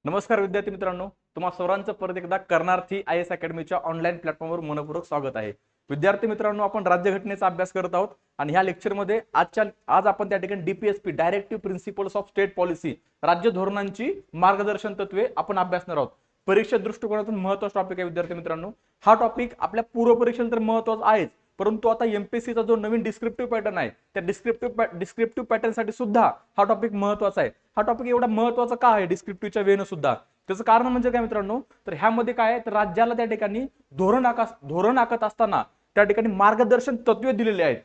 नमस्कार विद्यार्थी मित्रांनो, तुम्हा सर्वांचं परत एकदा कर्णार्थी IAS अकॅडमीच्या ऑनलाईन प्लॅटफॉर्मवर मनपूर्वक स्वागत आहे. विद्यार्थी मित्रांनो, आपण राज्यघटनेचा अभ्यास करत आहोत आणि ह्या लेक्चरमध्ये आज आपण त्या ठिकाणी DPSP directive principles of state policy राज्य धोरणांची मार्गदर्शन तत्वे आपण अभ्यासणार आहोत. परीक्षा दृष्टिकोनातून महत्त्वाचा टॉपिक आहे विद्यार्थी मित्रांनो. हा टॉपिक आपल्या पूर्व परीक्षेला तर महत्त्वाचा आहेच, परंतु आता एमपीएससीचा जो नवीन डिस्क्रिप्टिव्ह पॅटर्न आहे त्या डिस्क्रिप्टिव्ह पॅटर्न साठी सुद्धा हा टॉपिक महत्त्वाचा आहे. हा टॉपिक एवढा महत्त्वाचा का आहे डिस्क्रिप्टिव्हच्या वेनं सुद्धा? त्याचं कारण म्हणजे काय मित्रांनो, तर ह्यामध्ये काय आहे, तर राज्याला त्या ठिकाणी धोरण आखत असताना त्या ठिकाणी मार्गदर्शन तत्वे दिलेले आहेत.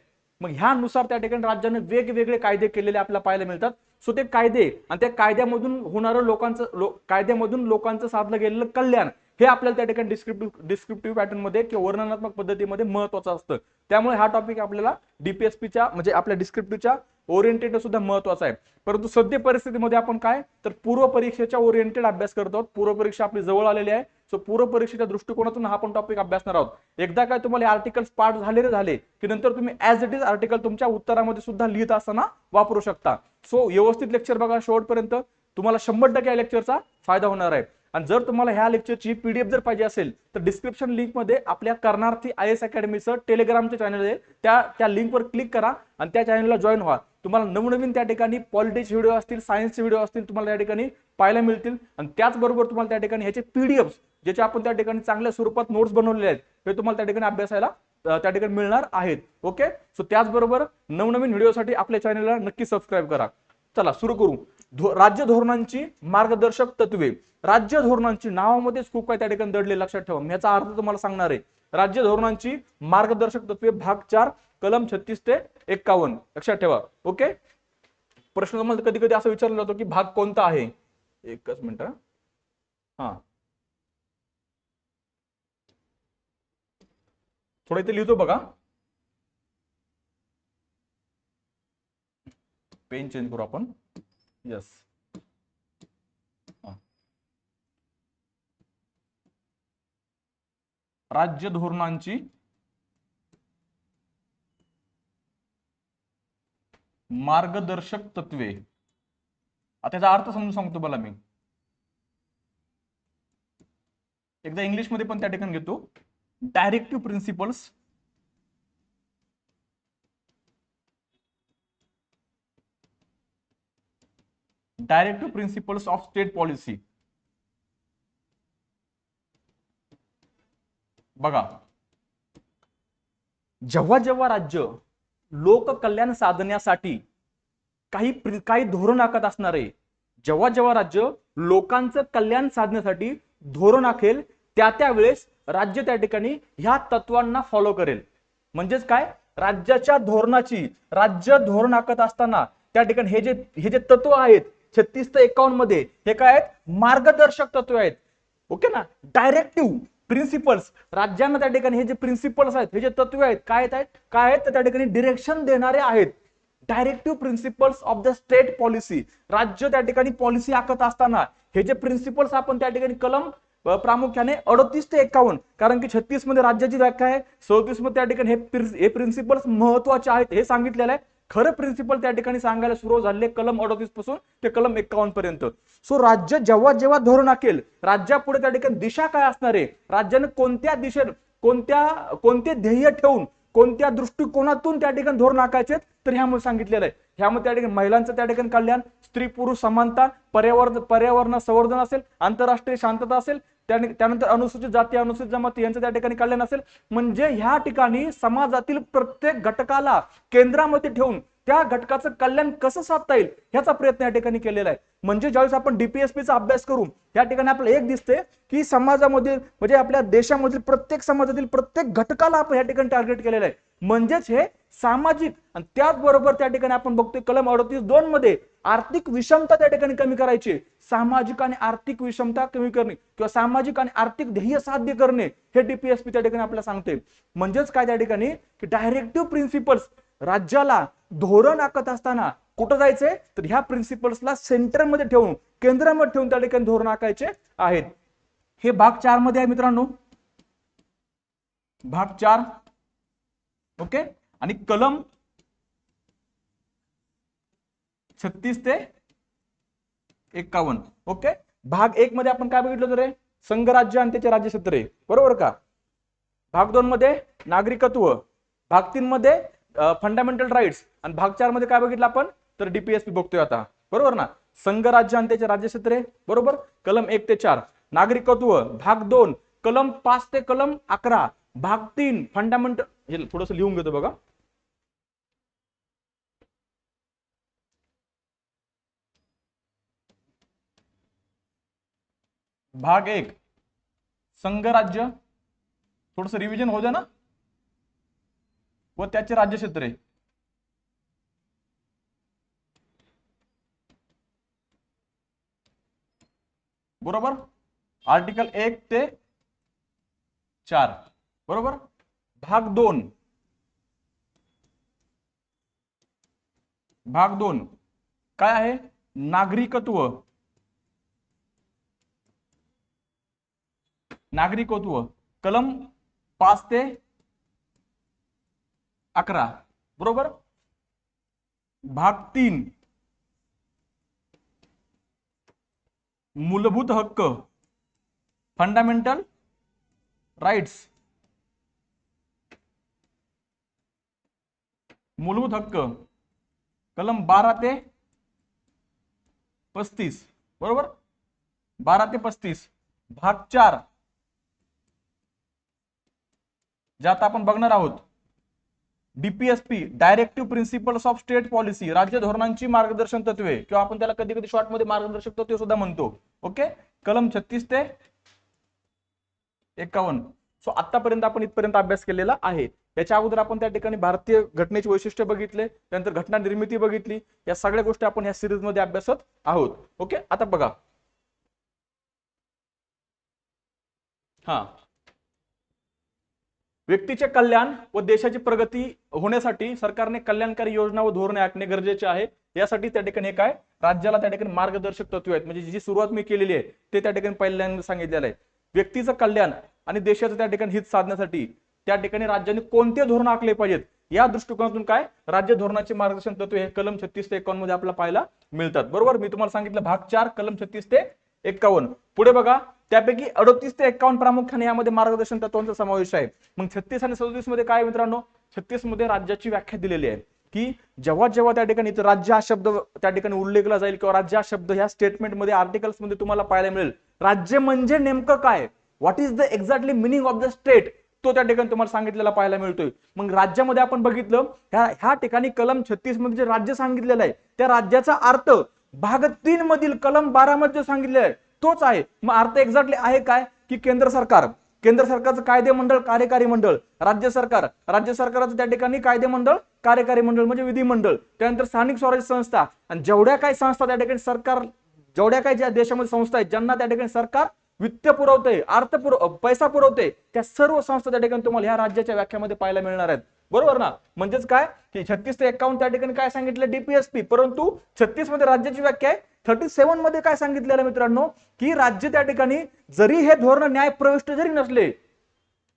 मग ह्यानुसार त्या ठिकाणी राज्याने वेगवेगळे कायदे केलेले आपल्याला पाहायला मिळतात. सो ते कायदे आणि त्या कायद्यामधून होणारं कायद्यामधून लोकांचं साधलं गेलेलं कल्याण हे आपल्याला त्या ठिकाणी डिस्क्रिप्टिव्ह पॅटर्न मध्ये किंवा वर्णनात्मक पद्धतीमध्ये महत्त्वाचं असतं. त्यामुळे हा टॉपिक आपल्याला डीपीएसपीच्या म्हणजे आपल्या डिस्क्रिप्टिव्हच्या ओरिएंटेड सुद्धा महत्त्वाचा आहे. परंतु सध्या परिस्थितीमध्ये आपण काय तर पूर्व परीक्षेच्या ओरिएंटेड अभ्यास करतो आहोत. पूर्व परीक्षा आपली जवळ आलेली आहे. सो पूर्व परीक्षेच्या दृष्टिकोनातून हा आपण टॉपिक अभ्यासणार आहोत. एकदा काय तुम्हाला आर्टिकल्स पाठ झाले की नंतर तुम्ही ऍज इट इज आर्टिकल तुमच्या उत्तरामध्ये सुद्धा लिहित असताना वापरू शकता. सो व्यवस्थित लेक्चर बघा शेवटपर्यंत, तुम्हाला 100% या लेक्चरचा फायदा होणार आहे. आणि जर तुम्हाला ह्या लेक्चरची पीडीएफ जर पाहिजे असेल तर डिस्क्रिप्शन लिंक मध्ये आपल्या कर्णार्थी IAS अकॅडमीचं टेलिग्रामचं चॅनल आहे, त्या लिंकवर क्लिक करा आणि त्या चॅनलला जॉईन व्हा. तुम्हाला नवनवीन त्या ठिकाणी पॉलिटिक्स व्हिडिओ असतील, सायन्सचे व्हिडिओ असतील, तुम्हाला त्या ठिकाणी पाहायला मिळतील. आणि त्याचबरोबर तुम्हाला त्या ठिकाणी ह्याचे पीडीएफ ज्याचे आपण त्या ठिकाणी चांगल्या स्वरूपात नोट्स बनवलेले आहेत हे तुम्हाला त्या ठिकाणी अभ्यासायला त्या ठिकाणी मिळणार आहेत. ओके, सो त्याचबरोबर नवनवीन व्हिडिओसाठी आपल्या चॅनलला नक्की सबस्क्राईब करा. चला सुरू करू. राज्य धोरणांची मार्गदर्शक तत्वे. राज्य धोरणांची नावामध्येच खूप काही त्या ठिकाणी दडले, लक्षात ठेवा. याचा अर्थ तुम्हाला सांगणार आहे. राज्य धोरणांची मार्गदर्शक तत्वे भाग 4 कलम 36 ते 51 लक्षात ठेवा. ओके, प्रश्न तुम्हाला कधी कधी असं विचारला जातो की भाग कोणता आहे. एकच मिनिट. हा, थोडं इथे लिहितो बघा. पेन चेंज करू आपण. यस, राज्य धोरणांची मार्गदर्शक तत्वे. आता त्याचा अर्थ समजून सांगतो मला मी. एकदा इंग्लिश मध्ये पण त्या ठिकाणी घेतो. Directive principles of state policy. बघा, जेव्हा जेव्हा राज्य लोककल्याण साधण्यासाठी काही धोरण आखत असणार आहे, जेव्हा जेव्हा राज्य लोकांचं कल्याण साधण्यासाठी धोरण आखेल त्या वेळेस राज्य त्या ठिकाणी ह्या तत्वांना फॉलो करेल. म्हणजेच काय, राज्याच्या धोरणाची राज्य धोरण आखत असताना त्या ठिकाणी हे जे तत्व आहेत 36 ते 51 मध्ये हे काय आहेत, मार्गदर्शक तत्व आहेत. ओके ना. डायरेक्टिव्ह प्रिन्सिपल्स, राज्यांना त्या ठिकाणी हे जे प्रिन्सिपल्स आहेत, हे जे तत्व आहेत काय आहेत तर त्या ठिकाणी डिरेक्शन देणारे आहेत. Directive principles of the state policy. राज्य त्या ठिकाणी पॉलिसी आखत असताना हे जे प्रिन्सिपल्स आपण त्या ठिकाणी कलम प्रामुख्याने 38 ते 51, कारण की 36 मध्ये राज्याची व्याख्या आहे, 37 मध्ये त्या ठिकाणी हे प्रिन्सिपल्स महत्वाचे आहेत हे सांगितलेलं आहे. खरं प्रिन्सिपल त्या ठिकाणी सांगायला सुरू झाले कलम 38 पासून ते कलम 51 पर्यंत. सो राज्य जेव्हा जेव्हा धोरण आखेल, राज्यापुढे त्या ठिकाणी दिशा काय असणार आहे, राज्याने कोणत्या दिशेने कोणते ध्येय ठेवून कोणत्या दृष्टिकोनातून त्या ठिकाणी धोरण आखायचे तर ह्यामध्ये सांगितलेलं आहे. ह्यामध्ये त्या ठिकाणी महिलांचं त्या ठिकाणी कल्याण, स्त्री पुरुष समानता, पर्यावरण संवर्धन असेल, आंतरराष्ट्रीय शांतता असेल, त्यानंतर अनुसूचित जाती अनुसूचित जमाती यांचं त्या ठिकाणी कल्याण असेल. म्हणजे ह्या ठिकाणी समाजातील प्रत्येक घटकाला केंद्रामध्ये ठेवून त्या घटकाचं कल्याण कसं साधता येईल ह्याचा प्रयत्न या ठिकाणी केलेला आहे. म्हणजे ज्यावेळेस आपण डीपीएसपीचा अभ्यास करू या ठिकाणी आपल्याला एक दिसते की समाजामध्ये म्हणजे आपल्या देशामधील प्रत्येक समाजातील प्रत्येक घटकाला आपण या ठिकाणी टार्गेट केलेलं आहे. म्हणजेच हे सामाजिक आणि त्याचबरोबर त्या ठिकाणी आपण बघतोय कलम 38(2) मध्ये आर्थिक विषमता त्या ठिकाणी कमी करायची, सामाजिक आणि आर्थिक विषमता कमी करणे किंवा सामाजिक आणि आर्थिक ध्येय साध्य करणे हे डीपीएसपी त्या ठिकाणी आपल्याला सांगते. म्हणजेच काय त्या ठिकाणी की डायरेक्टिव्ह प्रिन्सिपल्स राज्याला धोरण आखत असताना कुठं जायचंय तर ह्या प्रिन्सिपल्सला सेंटरमध्ये ठेवून केंद्रामध्ये ठेवून त्या ठिकाणी धोरण आखायचे आहेत. हे भाग 4 मध्ये आहे मित्रांनो, भाग 4. ओके, आणि कलम 36 ते 51. ओके, भाग 1 मध्ये आपण काय बघितलं होतं रे? संघराज्य आणि त्याचे राज्यक्षेत्रे, बरोबर का? भाग 2 मध्ये नागरिकत्व, भाग 3 मध्ये फंडामेंटल राईट्स, आणि भाग 4 मध्ये काय बघितलं आपण? तर डीपीएसपी बघतोय आता, बरोबर ना? संघराज्य आणि त्याचे राज्यक्षेत्रे, बरोबर, कलम 1 ते 4. नागरिकत्व भाग 2 कलम 5 ते कलम 11. भाग 3 फंडामेंटल, हे थोडंसं लिहून घेतो बघा. भाग 1 संघराज्य, थोडंसं रिव्हिजन होऊ द्या ना, व त्याचे राज्यक्षेत्रे. बरोबर, आर्टिकल 1 ते 4, बरोबर. भाग 2 काय आहे? नागरिकत्व. कलम 5 ते 11, बरोबर. भाग 3 मूलभूत हक्क, फंडामेंटल राईट्स. मूलभूत हक्क कलम 12 ते 35, बरोबर, 12 ते 35. भाग 4 ज्यात आपण बघणार आहोत DPSP, directive principles of state policy, राज्य धोरणांची मार्गदर्शन तत्वे, किंवा आपण त्याला कधी कधी शॉर्ट मध्ये मार्गदर्शक तत्वे सुद्धा म्हणतो. ओके, कलम 36 ते 51. सो आतापर्यंत आपण इथपर्यंत अभ्यास केलेला आहे. याच्या अगोदर आपण त्या ठिकाणी भारतीय घटनेचे वैशिष्ट्य बघितले, त्यानंतर घटना निर्मिती बघितली. या सगळ्या गोष्टी आपण या सिरीज मध्ये अभ्यासत आहोत. ओके, आता बघा. हा, व्यक्तीचे कल्याण व देशाची प्रगती होण्यासाठी सरकारने कल्याणकारी योजना व धोरणे आखणे गरजेचे आहे. यासाठी त्या ठिकाणी हे काय, राज्याला त्या ठिकाणी मार्गदर्शक तत्वे आहेत. म्हणजे जी सुरुवात मी केलेली आहे ते त्या ठिकाणी पहिल्यांदा सांगितलेलं आहे. व्यक्तीचं कल्याण आणि देशाचं त्या ठिकाणी हित साधण्यासाठी त्या ठिकाणी राज्यांनी कोणते धोरण आखले पाहिजेत, या दृष्टिकोनातून काय राज्य धोरणाचे मार्गदर्शन तत्वे हे कलम 36 ते 51 मध्ये आपल्याला पाहायला मिळतात. बरोबर, मी तुम्हाला सांगितलं भाग 4 कलम 36 ते 51. पुढे बघा, त्यापैकी 38 ते 51 प्रामुख्याने यामध्ये मार्गदर्शन तत्वांचा समावेश आहे. मग 36 आणि 37 मध्ये काय मित्रांनो? 36 मध्ये राज्याची व्याख्या दिलेली आहे की जेव्हा जेव्हा त्या ठिकाणी राज्य हा शब्द त्या ठिकाणी उल्लेखला जाईल, किंवा राज्य हा शब्द ह्या स्टेटमेंटमध्ये आर्टिकल्स मध्ये तुम्हाला पाहायला मिळेल, राज्य म्हणजे नेमकं काय, what is the exactly meaning of the state, तो त्या ठिकाणी तुम्हाला सांगितलेला पाहायला मिळतोय. मग राज्यामध्ये आपण बघितलं, ह्या ठिकाणी कलम 36 मध्ये जे राज्य सांगितलेलं आहे त्या राज्याचा अर्थ भाग 3 मधील कलम 12 मध्ये सांगितलेला आहे तोच आहे. मग अर्थ एक्झॅक्टली आहे काय, की केंद्र सरकारचं कायदे मंडळ, कार्यकारी मंडळ, राज्य सरकाराचं त्या ठिकाणी कायदे मंडळ, कार्यकारी मंडळ म्हणजे विधिमंडळ, त्यानंतर स्थानिक स्वराज्य संस्था, आणि जेवढ्या काही संस्था त्या ठिकाणी सरकार, जेवढ्या काही ज्या देशामध्ये संस्था आहेत ज्यांना त्या ठिकाणी सरकार वित्त पुरवते, पैसा पुरवते, त्या सर्व संस्था त्या ठिकाणी तुम्हाला ह्या राज्याच्या व्याख्यामध्ये पाहायला मिळणार आहेत. बरोबर ना? म्हणजेच काय की 36 ते 51 त्या ठिकाणी काय सांगितलं डीपीएसपी, परंतु 36 मध्ये राज्याची व्याख्या आहे. 37 मध्ये काय सांगितलेलं मित्रांनो, की राज्य त्या ठिकाणी जरी हे धोरण न्यायप्रविष्ट जरी नसले,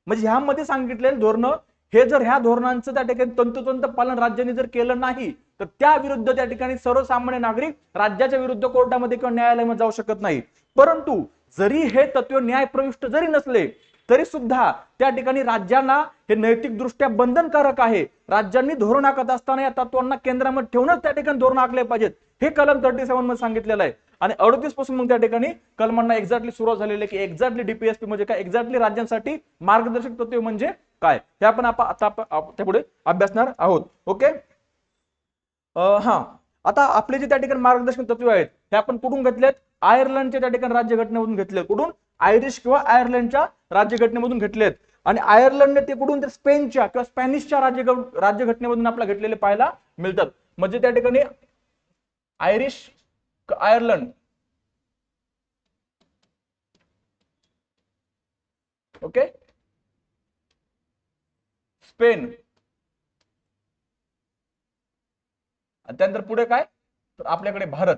म्हणजे ह्यामध्ये सांगितलेले धोरण हे जर ह्या धोरणांचं त्या ठिकाणी तंतोतंत पालन राज्याने जर केलं नाही, तर त्या विरुद्ध त्या ठिकाणी सर्वसामान्य नागरिक राज्याच्या विरुद्ध कोर्टामध्ये किंवा न्यायालयामध्ये जाऊ शकत नाही. परंतु जरी हे तत्व न्यायप्रविष्ट जरी नसले तरी सुद्धा त्या ठिकाणी राज्यांना हे नैतिक दृष्ट्या बंधनकारक आहे. राज्यांनी धोरण आखत असताना या तत्वांना केंद्रामध्ये ठेवूनच त्या ठिकाणी धोरण आखले पाहिजेत, हे कलम 37 मध्ये सांगितलेलं आहे. आणि 38 पासून मग त्या ठिकाणी कलमांना एक्झॅक्टली सुरुवात झालेली आहे की एक्झॅक्टली डीपीएसपी म्हणजे काय, एक्झॅक्टली राज्यांसाठी मार्गदर्शक तत्वे म्हणजे काय, हे आपण आता त्यापुढे अभ्यासणार आहोत. ओके, हा, आता आपले जे त्या ठिकाणी मार्गदर्शक तत्वे आहेत हे आपण कुठून घेतलेत? आयर्लंडच्या त्या ठिकाणी राज्यघटनेमधून घेतले. कुठून? आयरिश किंवा आयर्लंडच्या राज्यघटनेमधून घेतलेत. आणि आयर्लंडने ते कुठून? तर स्पेनच्या किंवा स्पॅनिशच्या राज्यघटनेमधून आपल्याला घेतलेले पाहायला मिळतात. म्हणजे त्या ठिकाणी आयरिश, आयर्लंड, ओके, स्पेन, त्यानंतर पुढे काय तर आपल्याकडे भारत.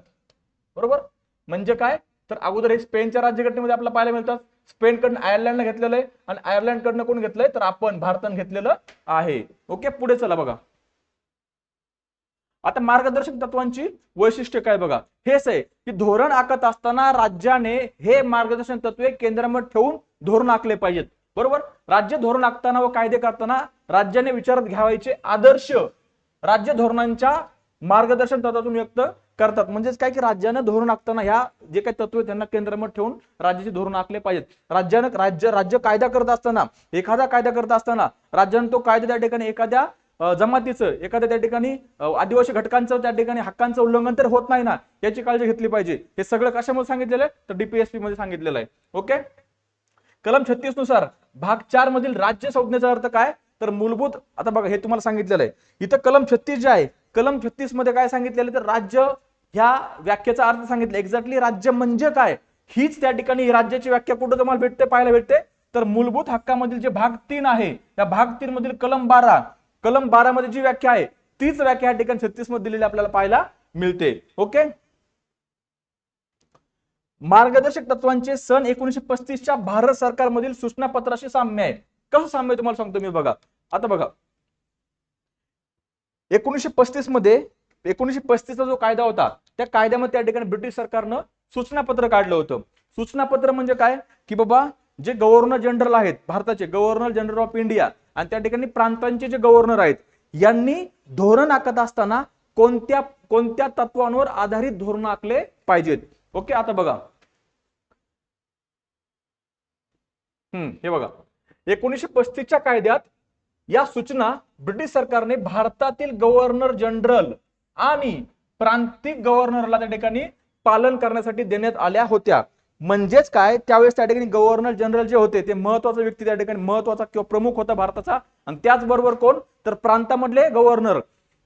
बरोबर, म्हणजे काय तर अगोदर हे स्पेनच्या राज्यघटनेमध्ये आपल्याला पाहायला मिळतात. स्पेनकडनं आयर्लंडला घेतलेलं आहे आणि आयर्लंडकडनं कोण घेतलंय तर आपण भारतानं घेतलेलं आहे. ओके, पुढे चला बघा. आता मार्गदर्शक तत्वांची वैशिष्ट्य काय बघा, हेच आहे की धोरण आखत असताना राज्याने हे मार्गदर्शक तत्वे केंद्रामध्ये ठेवून धोरण आखले पाहिजेत. बरोबर, राज्य धोरण आखताना व कायदे करताना राज्याने विचारात घ्यावायचे आदर्श राज्य धोरणांच्या मार्गदर्शन तत्वातून व्यक्त करतात. म्हणजेच काय की राज्यानं धोरण आखताना ह्या जे काही तत्व त्यांना केंद्रामध्ये ठेवून राज्याचे धोरण आखले पाहिजेत. राज्य कायदा करत असताना, एखादा कायदा करत असताना राज्यानं तो कायदा त्या ठिकाणी एखाद्या जमातीचं, एखाद्या त्या ठिकाणी आदिवासी घटकांचं त्या ठिकाणी हक्कांचं उल्लंघन तर होत नाही ना, याची काळजी घेतली पाहिजे. हे सगळं कशामध्ये सांगितलेलं आहे, तर डीपीएसपी मध्ये सांगितलेलं आहे. ओके, कलम 36 नुसार भाग 4 मधील राज्य संज्ञेचा अर्थ काय, तर मूलभूत. आता बघा हे तुम्हाला सांगितलेलं आहे. इथं कलम 36 जे आहे, कलम 36 मध्ये काय सांगितलेलं, तर राज्य ह्या व्याख्येचा अर्थ सांगितलं. एक्झॅक्टली राज्य म्हणजे काय, हीच त्या ठिकाणी राज्याची व्याख्या कुठं तुम्हाला भेटते, पाहायला भेटते, तर मूलभूत हक्कामधील जे भाग 3 आहे, त्या भाग 3 मधील कलम 12 मध्ये जी व्याख्या आहे तीच व्याख्या या ठिकाणी 36 मध्ये दिलेली आपल्याला पाहायला मिळते. ओके, मार्गदर्शक तत्वांचे सन 1935च्या भारत सरकारमधील सूचना पत्राशी साम्य आहे. कसं साम्य आहे तुम्हाला सांगतो मी. बघा आता बघा 1935 मध्ये 1935चा जो कायदा होता, त्या कायद्यामध्ये त्या ठिकाणी ब्रिटिश सरकारनं सूचनापत्र काढलं होतं. सूचनापत्र म्हणजे काय की बाबा जे गव्हर्नर जनरल आहेत भारताचे, गव्हर्नर जनरल ऑफ इंडिया, आणि त्या ठिकाणी प्रांतांचे जे गव्हर्नर आहेत, यांनी धोरण आखत असताना कोणत्या कोणत्या तत्वांवर आधारित धोरण आखले पाहिजेत. ओके, आता बघा हे बघा 1935च्या कायद्यात या सूचना ब्रिटिश सरकारने भारतातील गव्हर्नर जनरल आणि प्रांतिक गव्हर्नरला त्या ठिकाणी पालन करण्यासाठी देण्यात आल्या होत्या. म्हणजेच काय, त्यावेळेस त्या ठिकाणी गव्हर्नर जनरल जे होते ते महत्वाचा व्यक्ती, त्या ठिकाणी महत्वाचा किंवा प्रमुख होता भारताचा. आणि त्याचबरोबर कोण, तर प्रांतामधले गव्हर्नर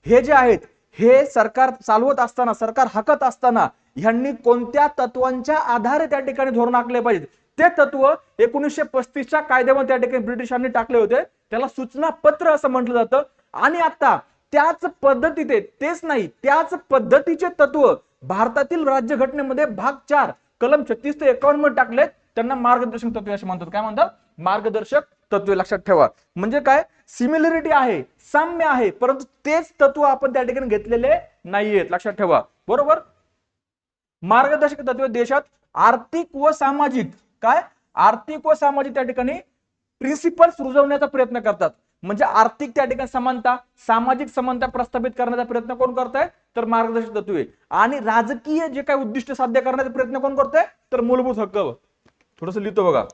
हे जे आहेत, हे सरकार चालवत असताना, सरकार हाकत असताना ह्यांनी कोणत्या तत्वांच्या आधारे त्या ठिकाणी धोरण आखले पाहिजे, ते तत्व 1935च्या कायद्यामध्ये त्या ठिकाणी ब्रिटिशांनी टाकले होते. त्याला सूचना पत्र असं म्हटलं जातं. आणि आता त्याच पद्धतीने, तेच नाही, त्याच पद्धतीचे तत्व भारतातील राज्यघटनेमध्ये भाग 4 कलम 36 ते 51 मध्ये टाकले. त्यांना मार्गदर्शक तत्वे असे म्हणतात. काय म्हणतात, मार्गदर्शक तत्वे. लक्षात ठेवा, म्हणजे काय, सिमिलरिटी आहे, साम्य आहे, परंतु तेच तत्व आपण त्या ठिकाणी घेतलेले नाहीयेत. लक्षात ठेवा. बरोबर, मार्गदर्शक तत्वे देशात आर्थिक व सामाजिक, काय, आर्थिक व सामाजिक त्या ठिकाणी प्रिन्सिपल्स रुजवण्याचा प्रयत्न करतात. म्हणजे आर्थिक त्या ठिकाणी समानता, सामाजिक समानता प्रस्थापित करण्याचा प्रयत्न कोण करताय, तर मार्गदर्शक तत्वे. आणि राजकीय जे काही उद्दिष्ट साध्य करण्याचा प्रयत्न कोण करतोय, तर मूलभूत हक्क. थोडस लिहितो बघा,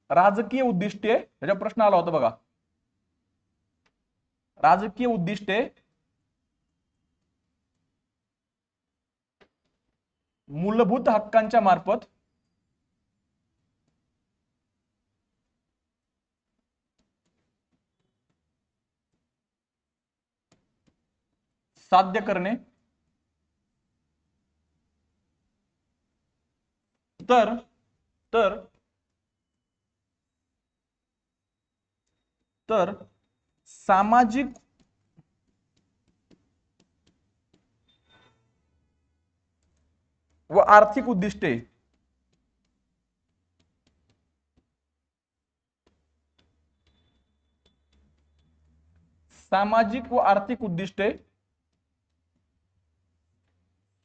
राजकीय उद्दिष्टे, त्याचा प्रश्न आला होता बघा, राजकीय उद्दिष्टे मूलभूत हक्कांच्या मार्फत साध्य करणे, तर तर तर सामाजिक व आर्थिक उद्दिष्टे सामाजिक व आर्थिक उद्दिष्टे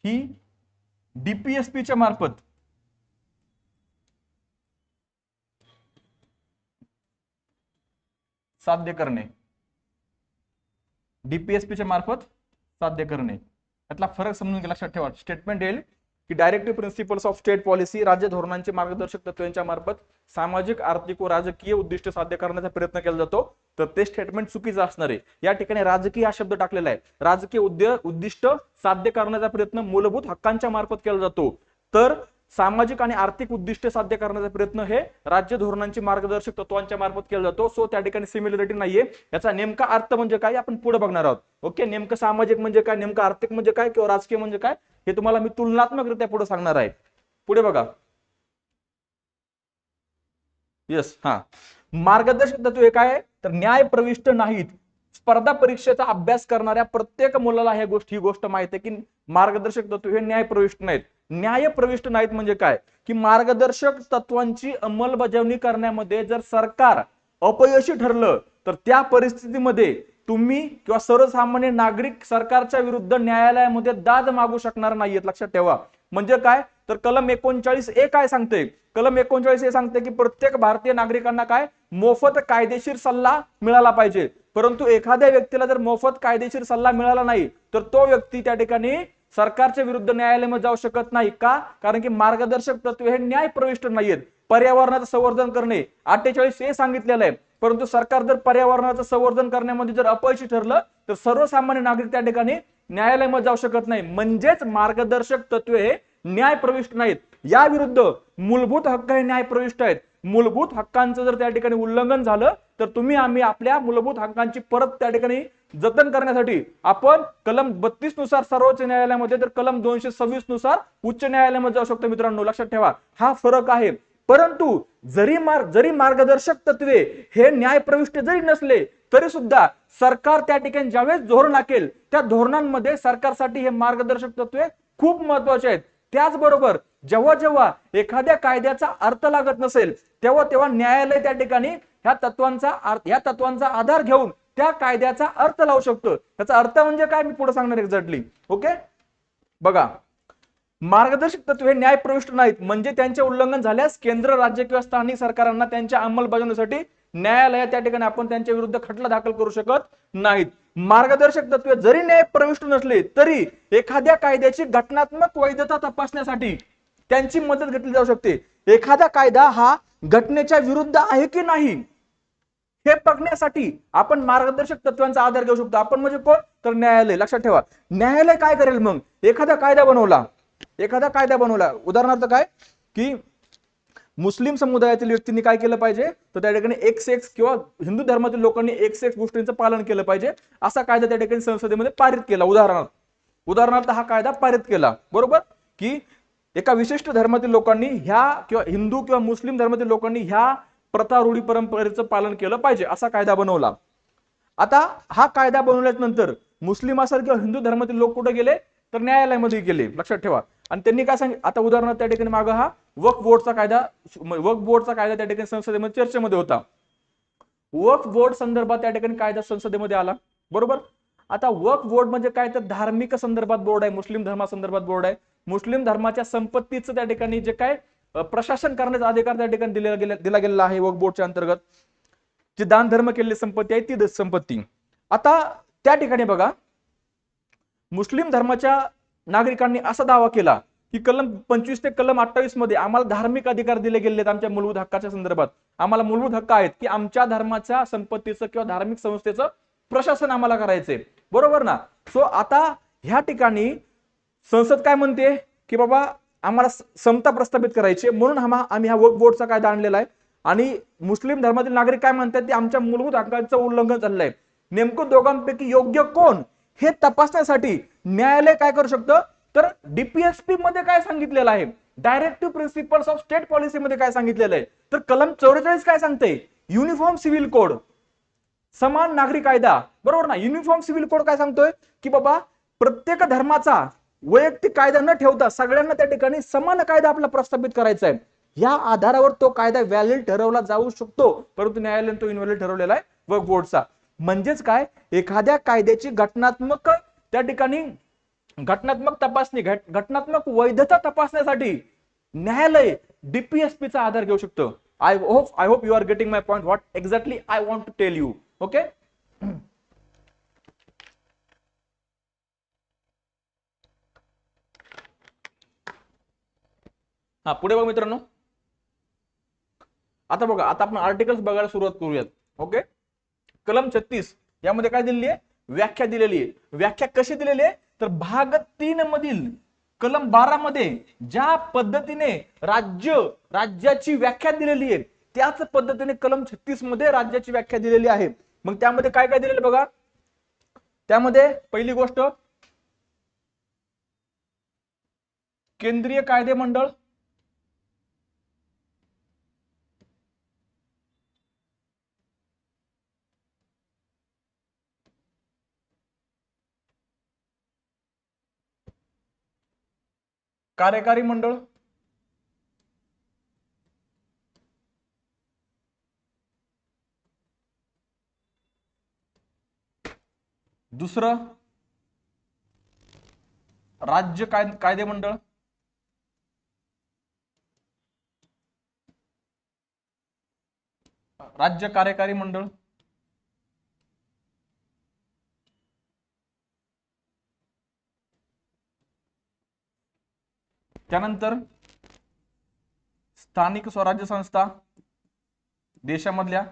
ही डीपीएसपीच्या मार्फत साध्य करणे, डीपीएसपीच्या मार्फत साध्य करणे. यातला फरक समजून घ्या. लक्षात ठेवा, स्टेटमेंट येईल की directive principles of state policy, राज्य धोरणांचे मार्गदर्शक तत्वांच्या मार्फत सामाजिक, आर्थिक व राजकीय उद्दिष्ट साध्य करण्याचा प्रयत्न केला जातो. तर ते स्टेटमेंट चुकीचं असणार आहे. या ठिकाणी राजकीय हा शब्द टाकलेला आहे. राजकीय उद्दिष्ट साध्य करण्याचा प्रयत्न मूलभूत हक्कांच्या मार्फत केला जातो, तर सामाजिक आणि आर्थिक उद्दिष्ट साध्य करण्याचा प्रयत्न हे राज्य धोरणांची मार्गदर्शक तत्वांच्या मार्फत केला जातो. सो त्या ठिकाणी सिमिलरिटी नाहीये. याचा नेमका अर्थ म्हणजे काय आपण पुढे बघणार आहोत. ओके, नेमकं सामाजिक म्हणजे काय, नेमकं आर्थिक म्हणजे काय, किंवा राजकीय म्हणजे काय, हे तुम्हाला मी तुलनात्मकरित्या पुढे सांगणार आहे. पुढे बघा. यस, मार्गदर्शक तत्वे काय, तर न्याय प्रविष्ट नाहीत. स्पर्धा परीक्षेचा अभ्यास करणाऱ्या प्रत्येक मुलाला ही गोष्ट माहित आहे की मार्गदर्शक तत्वे हे न्याय प्रविष्ट नाहीत. न्याय प्रविष्ट नाहीत म्हणजे काय, की मार्गदर्शक तत्वांची अंमलबजावणी करण्यामध्ये जर सरकार अपयशी ठरलं, तर त्या परिस्थितीमध्ये तुम्ही किंवा सर्वसामान्य नागरिक सरकारच्या विरुद्ध न्यायालयामध्ये दाद मागू शकणार नाहीयेत, लक्षात ठेवा. म्हणजे काय तर कलम 39A काय सांगते, कलम 39A सांगते की प्रत्येक भारतीय नागरिकांना काय मोफत कायदेशीर सल्ला मिळाला पाहिजे. परंतु एखाद्या व्यक्तीला जर मोफत कायदेशीर सल्ला मिळाला नाही तर तो व्यक्ती त्या ठिकाणी सरकारच्या विरुद्ध न्यायालयामध्ये जाऊ शकत नाही. का? कारण की मार्गदर्शक तत्वे हे न्याय प्रविष्ट नाहीयेत. पर्यावरणाचं संवर्धन करणे 48A सांगितलेलं आहे, परंतु सरकार जर पर्यावरणाचं संवर्धन करण्यामध्ये जर अपयशी ठरलं तर सर्वसामान्य नागरिक त्या ठिकाणी न्यायालयामध्ये जाऊ शकत नाही. म्हणजेच मार्गदर्शक तत्वे हे न्याय प्रविष्ट नाहीत. या विरुद्ध मूलभूत हक्क हे न्याय प्रविष्ट आहेत. मूलभूत हक्कांचं जर त्या ठिकाणी उल्लंघन झालं तर तुम्ही आम्ही आपल्या मूलभूत हक्कांची परत त्या ठिकाणी जतन करण्यासाठी आपण कलम 32 नुसार सर्वोच्च न्यायालयामध्ये तर कलम 226 नुसार उच्च न्यायालयामध्ये जाऊ शकतो. मित्रांनो लक्षात ठेवा, हा फरक आहे. परंतु जरी मार्गदर्शक तत्वे हे न्याय प्रविष्ट जरी नसले तरी सुद्धा सरकार त्या ठिकाणी ज्यावेळेस धोरण आखेल त्या धोरणांमध्ये सरकारसाठी हे मार्गदर्शक तत्वे खूप महत्वाचे आहेत. त्याचबरोबर जेव्हा जेव्हा एखाद्या कायद्याचा अर्थ लागत नसेल तेव्हा तेव्हा न्यायालय त्या ठिकाणी ह्या तत्वांचा आधार घेऊन त्या कायद्याचा अर्थ लावू शकतो. त्याचा अर्थ म्हणजे काय मी पुढे सांगणार एक्झॅक्टली. ओके, बघा, मार्गदर्शक तत्वे न्याय प्रविष्ट नाहीत म्हणजे त्यांचे उल्लंघन झाल्यास केंद्र, राज्य किंवा स्थानिक सरकारांना त्यांच्या अंमलबजावणीसाठी न्यायालयात त्या ठिकाणी आपण त्यांच्या विरुद्ध खटला दाखल करू शकत नाहीत. मार्गदर्शक तत्वे जरी न्याय प्रविष्ट नसले तरी एखाद्या कायद्याची घटनात्मक वैधता तपासण्यासाठी त्यांची मदत घेतली जाऊ शकते. एखादा कायदा हा घटनेच्या विरुद्ध आहे की नाही हे बघण्यासाठी आपण मार्गदर्शक तत्वांचा आधार घेऊ शकतो. आपण म्हणजे कोण तर न्यायालय. लक्षात ठेवा, न्यायालय काय करेल मग एखादा कायदा बनवला उदाहरणार्थ काय की मुस्लिम समुदायातील व्यक्तींनी काय केलं पाहिजे तर त्या ठिकाणी एक्स किंवा हिंदू धर्मातील लोकांनी एक्स गोष्टींचं पालन केलं पाहिजे असा कायदा त्या ठिकाणी संसदेमध्ये पारित केला. उदाहरणार्थ हा कायदा पारित केला, बरोबर, की एका विशिष्ट धर्मातील लोकांनी ह्या किंवा हिंदू किंवा मुस्लिम धर्मातील लोकांनी ह्या प्रथा रूढी परंपरेचं पालन केलं पाहिजे असा कायदा बनवला. आता हा कायदा बनवल्यानंतर मुस्लिम असेल किंवा हिंदू धर्मातील लोक कुठे गेले तर न्यायालयामध्ये गेले. लक्षात ठेवा. आणि त्यांनी काय सांगितलं, आता उदाहरणार्थ त्या ठिकाणी मागे हा वक्फ बोर्डचा कायदा त्या ठिकाणी संसदेमध्ये चर्चेमध्ये होता. वक्फ बोर्ड संदर्भात त्या ठिकाणी कायदा संसदेमध्ये आला, बरोबर. आता वक्फ बोर्ड म्हणजे काय तर धार्मिक संदर्भात बोर्ड आहे, मुस्लिम धर्मासंदर्भात बोर्ड आहे. मुस्लिम धर्माच्या संपत्तीचं त्या ठिकाणी जे काय प्रशासन करण्याचा अधिकार त्या ठिकाणी दिला गेलेला आहे वक्फ बोर्डच्या अंतर्गत. जी दान धर्म केलेली संपत्ती आहे ती संपत्ती. आता त्या ठिकाणी बघा, मुस्लिम धर्माच्या नागरिकांनी असा दावा केला की कलम 25 ते कलम 28 मध्ये आम्हाला धार्मिक अधिकार दिले गेले आहेत आमच्या मूलभूत हक्काच्या संदर्भात. आम्हाला मूलभूत हक्क आहेत की आमच्या धर्माच्या संपत्तीचं किंवा धार्मिक संस्थेचं प्रशासन आम्हाला करायचंय, बरोबर ना. सो आता ह्या ठिकाणी संसद काय म्हणते की बाबा आम्हाला समता प्रस्थापित करायची म्हणून आम्ही हा वक्फ बोर्डचा कायदा आणलेला आहे. आणि मुस्लिम धर्मातील नागरिक काय म्हणतात ते आमच्या मूलभूत हक्कांचं उल्लंघन झालेलं आहे. नेमकं दोघांपैकी योग्य कोण हे तपासण्यासाठी न्यायालय काय करू शकतं तर डीपीएसपी मध्ये काय सांगितलेलं आहे, directive principles of state policy मध्ये काय सांगितलेलं आहे तर कलम 44 काय सांगते, युनिफॉर्म सिव्हिल कोड, समान नागरी कायदा, बरोबर ना. युनिफॉर्म सिव्हिल कोड काय सांगतोय की बाबा प्रत्येक धर्माचा वैयक्तिक कायदा न ठेवता सगळ्यांना त्या ठिकाणी समान कायदा आपला प्रस्थापित करायचा आहे. या आधारावर तो कायदा व्हॅलिड ठरवला जाऊ शकतो, परंतु न्यायालयाने तो इनव्हॅलिड ठरवलेला आहे वक्फ बोर्डचा. म्हणजेच काय, एखाद्या कायद्याची घटनात्मक त्या ठिकाणी घटनात्मक वैधता तपासण्यासाठी न्यायालय डीपीएसपीचा आधार घेऊ शकतो. I hope you are getting my point, what exactly I want to tell you. Okay, हा पुढे बघा मित्रांनो. आता बघा, आता आपण आर्टिकल्स बघायला सुरुवात करूयात. ओके, कलम 36 यामध्ये काय दिलेली आहे, व्याख्या दिलेली आहे. व्याख्या कशी दिलेली आहे तर भाग 3 मधील कलम 12 मध्ये ज्या पद्धतीने राज्याची व्याख्या दिलेली आहे त्याच पद्धतीने कलम 36 मध्ये राज्याची व्याख्या दिलेली आहे. मग त्यामध्ये काय काय दिलेलं बघा. त्यामध्ये पहिली गोष्ट केंद्रीय कायदे मंडळ, कार्यकारी मंडळ, दुसरं राज्य कायदे मंडळ, राज्य कार्यकारी मंडळ, त्यानंतर स्थानिक स्वराज्य संस्था देशामधल्या,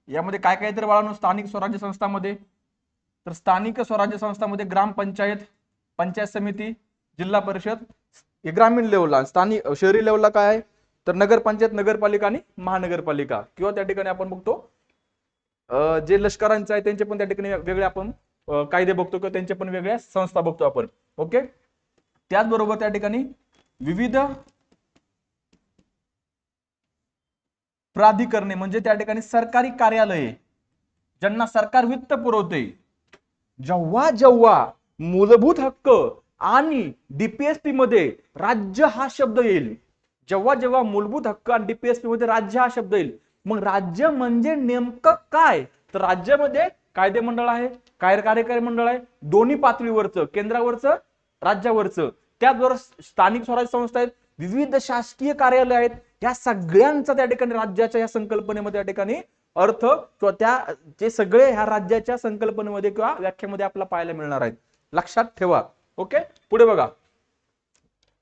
यामध्ये काय काय तर बाळांनो स्थानिक स्वराज्य संस्थांमध्ये, तर स्थानिक स्वराज्य संस्थांमध्ये ग्रामपंचायत, पंचायत समिती, जिल्हा परिषद, हे ग्रामीण लेवलला. स्थानिक शहरी लेवलला काय आहे तर नगरपंचायत, नगरपालिका आणि महानगरपालिका. किंवा त्या ठिकाणी आपण बघतो जे लष्करांचे आहे त्यांचे पण त्या ठिकाणी वेगळे आपण कायदे बघतो किंवा त्यांचे पण वेगळ्या संस्था बघतो आपण. ओके, त्याचबरोबर त्या ठिकाणी विविध प्राधिकरणे म्हणजे त्या ठिकाणी सरकारी कार्यालये ज्यांना सरकार वित्त पुरवते. जेव्हा जेव्हा मूलभूत हक्क आणि डीपीएसपी मध्ये राज्य हा शब्द येईल, जेव्हा जेव्हा मूलभूत हक्क आणि डीपीएसपी मध्ये राज्य हा शब्द येईल, मग राज्य म्हणजे नेमकं काय, तर राज्यामध्ये कायदे मंडळ आहे, कार्यकारी मंडळ आहे, दोन्ही पातळीवरचं, केंद्रावरचं, राज्यावरचं, त्याचबरोबर स्थानिक स्वराज्य संस्था आहेत, विविध शासकीय कार्यालय आहेत. या सगळ्यांचा त्या ठिकाणी राज्याच्या या संकल्पनेमध्ये त्या ठिकाणी अर्थ किंवा त्या जे सगळे ह्या राज्याच्या संकल्पनेमध्ये किंवा व्याख्येमध्ये आपल्याला पाहायला मिळणार आहेत. लक्षात ठेवा. ओके, पुढे बघा.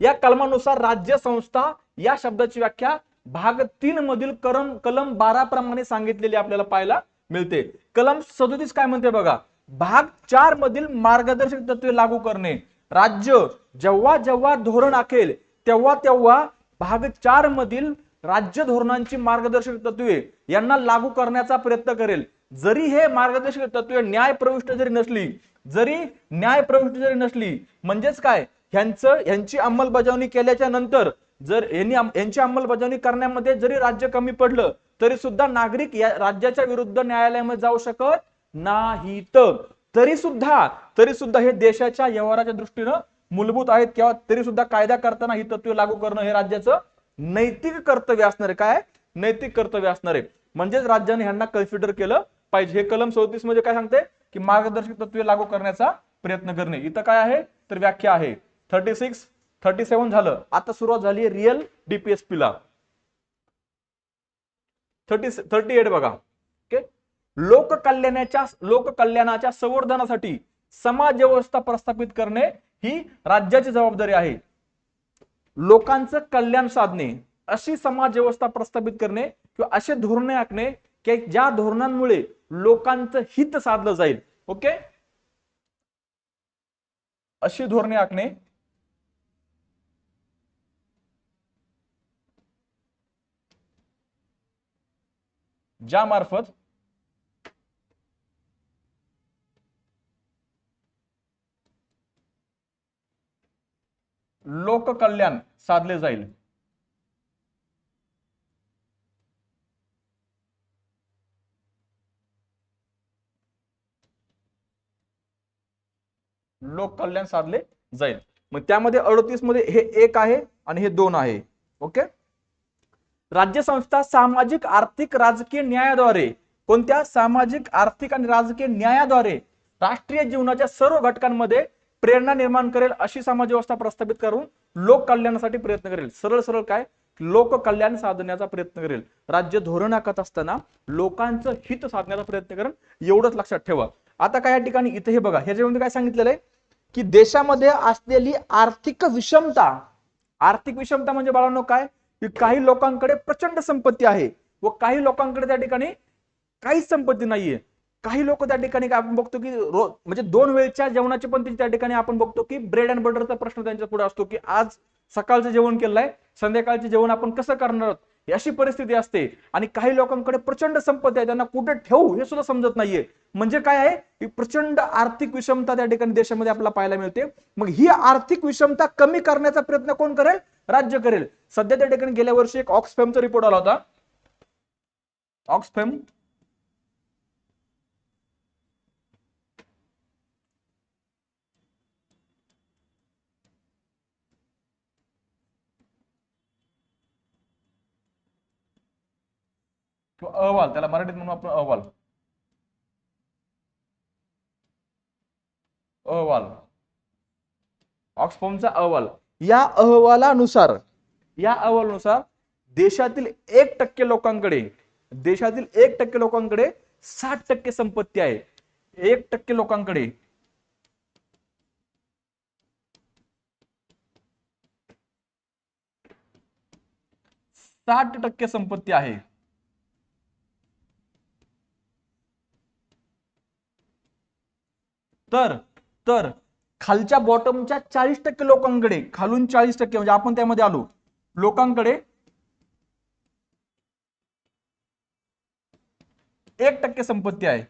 या कलमानुसार राज्य संस्था या शब्दाची व्याख्या भाग 3 मधील कलम 12 प्रमाणे सांगितलेली आपल्याला पाहायला मिळते. कलम 37 काय म्हणते बघा, भाग 4 मधील मार्गदर्शक तत्वे लागू करणे. राज्य जेव्हा जेव्हा धोरण आखेल तेव्हा तेव्हा भाग 4 मधील राज्य धोरणांची मार्गदर्शक तत्वे यांना लागू करण्याचा प्रयत्न करेल. जरी हे मार्गदर्शक तत्वे न्यायप्रविष्ट जरी नसली म्हणजेच काय, यांची अंमलबजावणी केल्याच्या नंतर जर यांची अंमलबजावणी करण्यामध्ये जरी राज्य कमी पडलं तरी सुद्धा नागरिक या राज्याच्या विरुद्ध न्यायालयामध्ये जाऊ शकत नाहीत. तरी सुद्धा हे देशाच्या व्यवहाराच्या दृष्टीनं मूलभूत आहेत किंवा तरी सुद्धा कायदा करताना ही तत्वे लागू करणं हे राज्याचं नैतिक कर्तव्य असणार आहे. काय नैतिक कर्तव्य असणार आहे. म्हणजेच राज्याने ह्यांना कन्सिडर केलं पाहिजे. हे कलम 37 मध्ये काय सांगते की मार्गदर्शक तत्वे लागू करण्याचा प्रयत्न करणे. इथं काय आहे तर व्याख्या आहे. 36 37 झालं. आता सुरुवात झाली रिअल डीपीएसपी ला. 38 बघा. ओके, लोककल्याणाच्या संवर्धनासाठी समाज व्यवस्था प्रस्थापित करणे ही राज्याची जबाबदारी आहे. लोकांचं कल्याण साधणे, अशी समाज व्यवस्था प्रस्थापित करणे किंवा असे धोरणे आखणे की ज्या धोरणांमुळे लोकांचं हित साधलं जाईल. ओके, अशी धोरणे आखणे ज्यामार्फत लोककल्याण साधले जाईल. लोककल्याण साधले जाईल. मग त्यामध्ये 38 मध्ये हे 1 आहे आणि हे 2 आहे. ओके, राज्य संस्था सामाजिक, आर्थिक, राजकीय न्यायाद्वारे, कोणत्या सामाजिक, आर्थिक आणि राजकीय न्यायाद्वारे राष्ट्रीय जीवनाच्या सर्व घटकांमध्ये प्रेरणा निर्माण करेल अशी समाज व्यवस्था प्रस्थापित करून लोक कल्याणासाठी प्रयत्न करेल. सरळ सरळ काय, लोक कल्याण साधण्याचा प्रयत्न करेल. राज्य धोरण आखत असताना लोकांचं हित साधण्याचा प्रयत्न करेल, एवढंच लक्षात ठेवा. आता काय या ठिकाणी इथे हे बघा, ह्याच्यामध्ये काय सांगितलेलं आहे की देशामध्ये असलेली आर्थिक विषमता म्हणजे बाळांनो काय, की काही लोकांकडे प्रचंड संपत्ती आहे व काही लोकांकडे त्या ठिकाणी काहीच संपत्ती नाहीये. काही लोक त्या ठिकाणी आपण बघतो की म्हणजे 2 वेळच्या जेवणाची पण त्या ठिकाणी आपण बघतो की ब्रेड अँड बटरचा प्रश्न त्यांच्या पुढे असतो की आज सकाळचं जेवण केलंय, संध्याकाळचे जेवण आपण कसं करणार आहोत, अशी परिस्थिती असते. आणि काही लोकांकडे प्रचंड संपत्ती आहे, त्यांना कुठे ठेवू हे सुद्धा समजत नाहीये. म्हणजे काय आहे, ही प्रचंड आर्थिक विषमता त्या ठिकाणी देशामध्ये आपल्याला पाहायला मिळते. मग ही आर्थिक विषमता कमी करण्याचा प्रयत्न कोण करेल, राज्य करेल. सध्या त्या ठिकाणी गेल्या वर्षी एक ऑक्सफॅमचा रिपोर्ट आला होता. ऑक्सफॅम अहवाल, त्याला मराठीत म्हणून आपण अहवाल. ऑक्सफॅमचा अहवाल, या अहवालानुसार देशातील 1% लोकांकडे 60% संपत्ती आहे. 1% लोकांकडे 60% संपत्ती आहे. तर खालच्या बॉटमच्या 40% लोकांकडे, खालून 40% म्हणजे आपण त्यामध्ये आलो, लोकांकडे 1% संपत्ती आहे.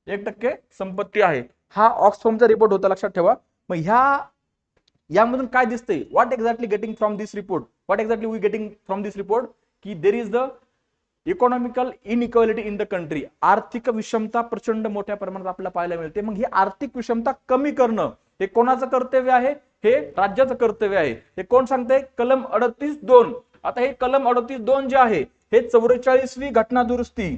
एक टक्के संपत्ती आहे. हा ऑक्सफॅमचा रिपोर्ट होता, लक्षात ठेवा. मग यामधून काय दिसतंय, what exactly getting from this report, की there is the economical inequality in the country. आर्थिक विषमता प्रचंड मोठ्या प्रमाणात आपल्याला पाहायला मिळते. मग ही आर्थिक विषमता कमी करणं हे कोणाचं कर्तव्य आहे? हे राज्याचं कर्तव्य आहे. हे कोण सांगतंय? कलम 38(2). आता हे कलम 38(2) जे आहे हे 44वी घटना दुरुस्ती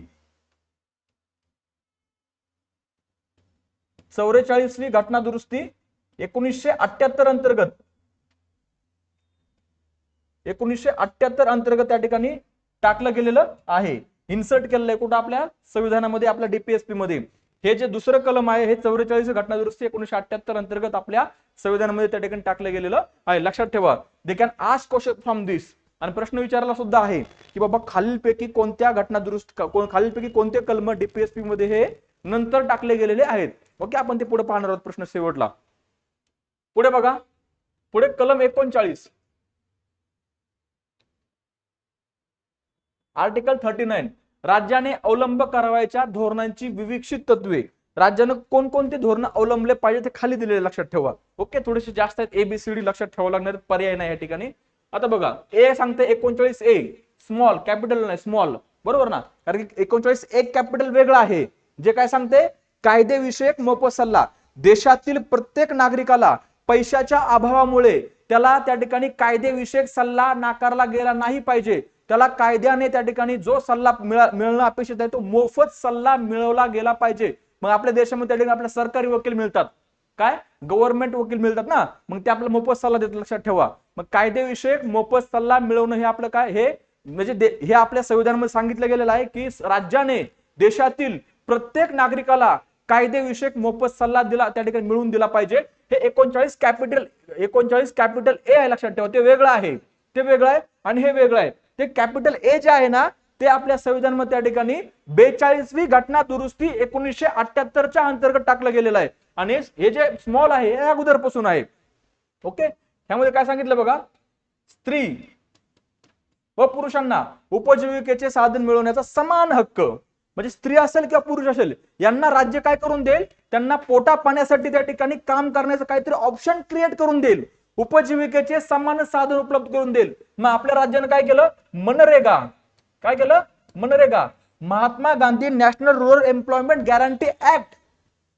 1978 अंतर्गत 1978 अंतर्गत त्या ठिकाणी टाकलं गेलेलं आहे, इन्सर्ट केलेलं आहे कुठं? आपल्या संविधानामध्ये, आपल्या डीपीएसपी मध्ये. हे जे दुसरं कलम आहे हे 44 घटना दुरुस्ती 1978 अंतर्गत आपल्या संविधानामध्ये त्या ठिकाणी टाकलं गेलेलं आहे. लक्षात ठेवा. They can ask question from this. आणि प्रश्न विचारला सुद्धा आहे की बाबा खालीलपैकी कोणत्या घटना दुरुस्त, खालीलपैकी कोणते कलम डीपीएसपी मध्ये हे नंतर टाकले गेलेले आहेत. ओके, आपण ते पुढे पाहणार आहोत प्रश्न शेवटला. पुढे बघा, पुढे कलम 39, आर्टिकल 39. राज्याने अवलंब करावयाच्या धोरणांची विविक्षित तत्वे. राज्यानं कोणकोणते धोरण अवलंबले पाहिजे ते खाली दिलेले, लक्षात ठेवा. ओके, थोडेसे जास्त आहेत, ABCD लक्षात ठेवावं लागणार, पर्याय नाही या ठिकाणी. आता बघा, ए सांगते 39A स्मॉल, कॅपिटल नाही स्मॉल, बरोबर ना? कारण की 39 एक कॅपिटल वेगळं आहे. जे काय सांगते? कायदेविषयक मोफत सल्ला. देशातील प्रत्येक नागरिकाला पैशाच्या अभावामुळे त्याला त्या ठिकाणी कायदेविषयक सल्ला नाकारला गेला नाही पाहिजे. त्याला कायद्याने त्या ठिकाणी जो सल्ला मिळणं अपेक्षित आहे तो मोफत सल्ला मिळवला गेला पाहिजे. मग आपल्या देशामध्ये त्या ठिकाणी आपल्याला सरकारी वकील मिळतात, काय गव्हर्नमेंट वकील मिळतात ना, मग ते आपल्याला मोफत सल्ला देतात, लक्षात ठेवा. मग कायदेविषयक मोफत सल्ला मिळवणं हे आपलं काय, हे म्हणजे हे आपल्या संविधानामध्ये सांगितलं गेलेलं आहे की राज्याने देशातील प्रत्येक नागरिकाला कायदेविषयक मोफत सल्ला त्या ठिकाणी मिळवून दिला पाहिजे. हे 39 कॅपिटल ए आहे, लक्षात ठेवा. ते वेगळं आहे, आणि हे वेगळं आहे. ते कॅपिटल ए जे आहे ना ते आपल्या संविधानामध्ये त्या ठिकाणी 42वी घटना दुरुस्ती 1978च्या अंतर्गत टाकलं गेलेलं आहे. आणि हे जे स्मॉल आहे हे अगोदरपासून आहे. ओके, ह्यामध्ये काय सांगितलं बघा, स्त्री व पुरुषांना उपजीविकेचे साधन मिळवण्याचा समान हक्क. म्हणजे स्त्री असेल किंवा पुरुष असेल, यांना राज्य काय करून देईल? त्यांना पोटा पाण्यासाठी त्या ठिकाणी काम करण्याचं काहीतरी ऑप्शन क्रिएट करून देईल, उपजीविकेचे समान साधन उपलब्ध करून देईल. मग आपल्या राज्यानं काय केलं? मनरेगा. काय केलं? MNREGA, Mahatma Gandhi national rural employment guarantee act,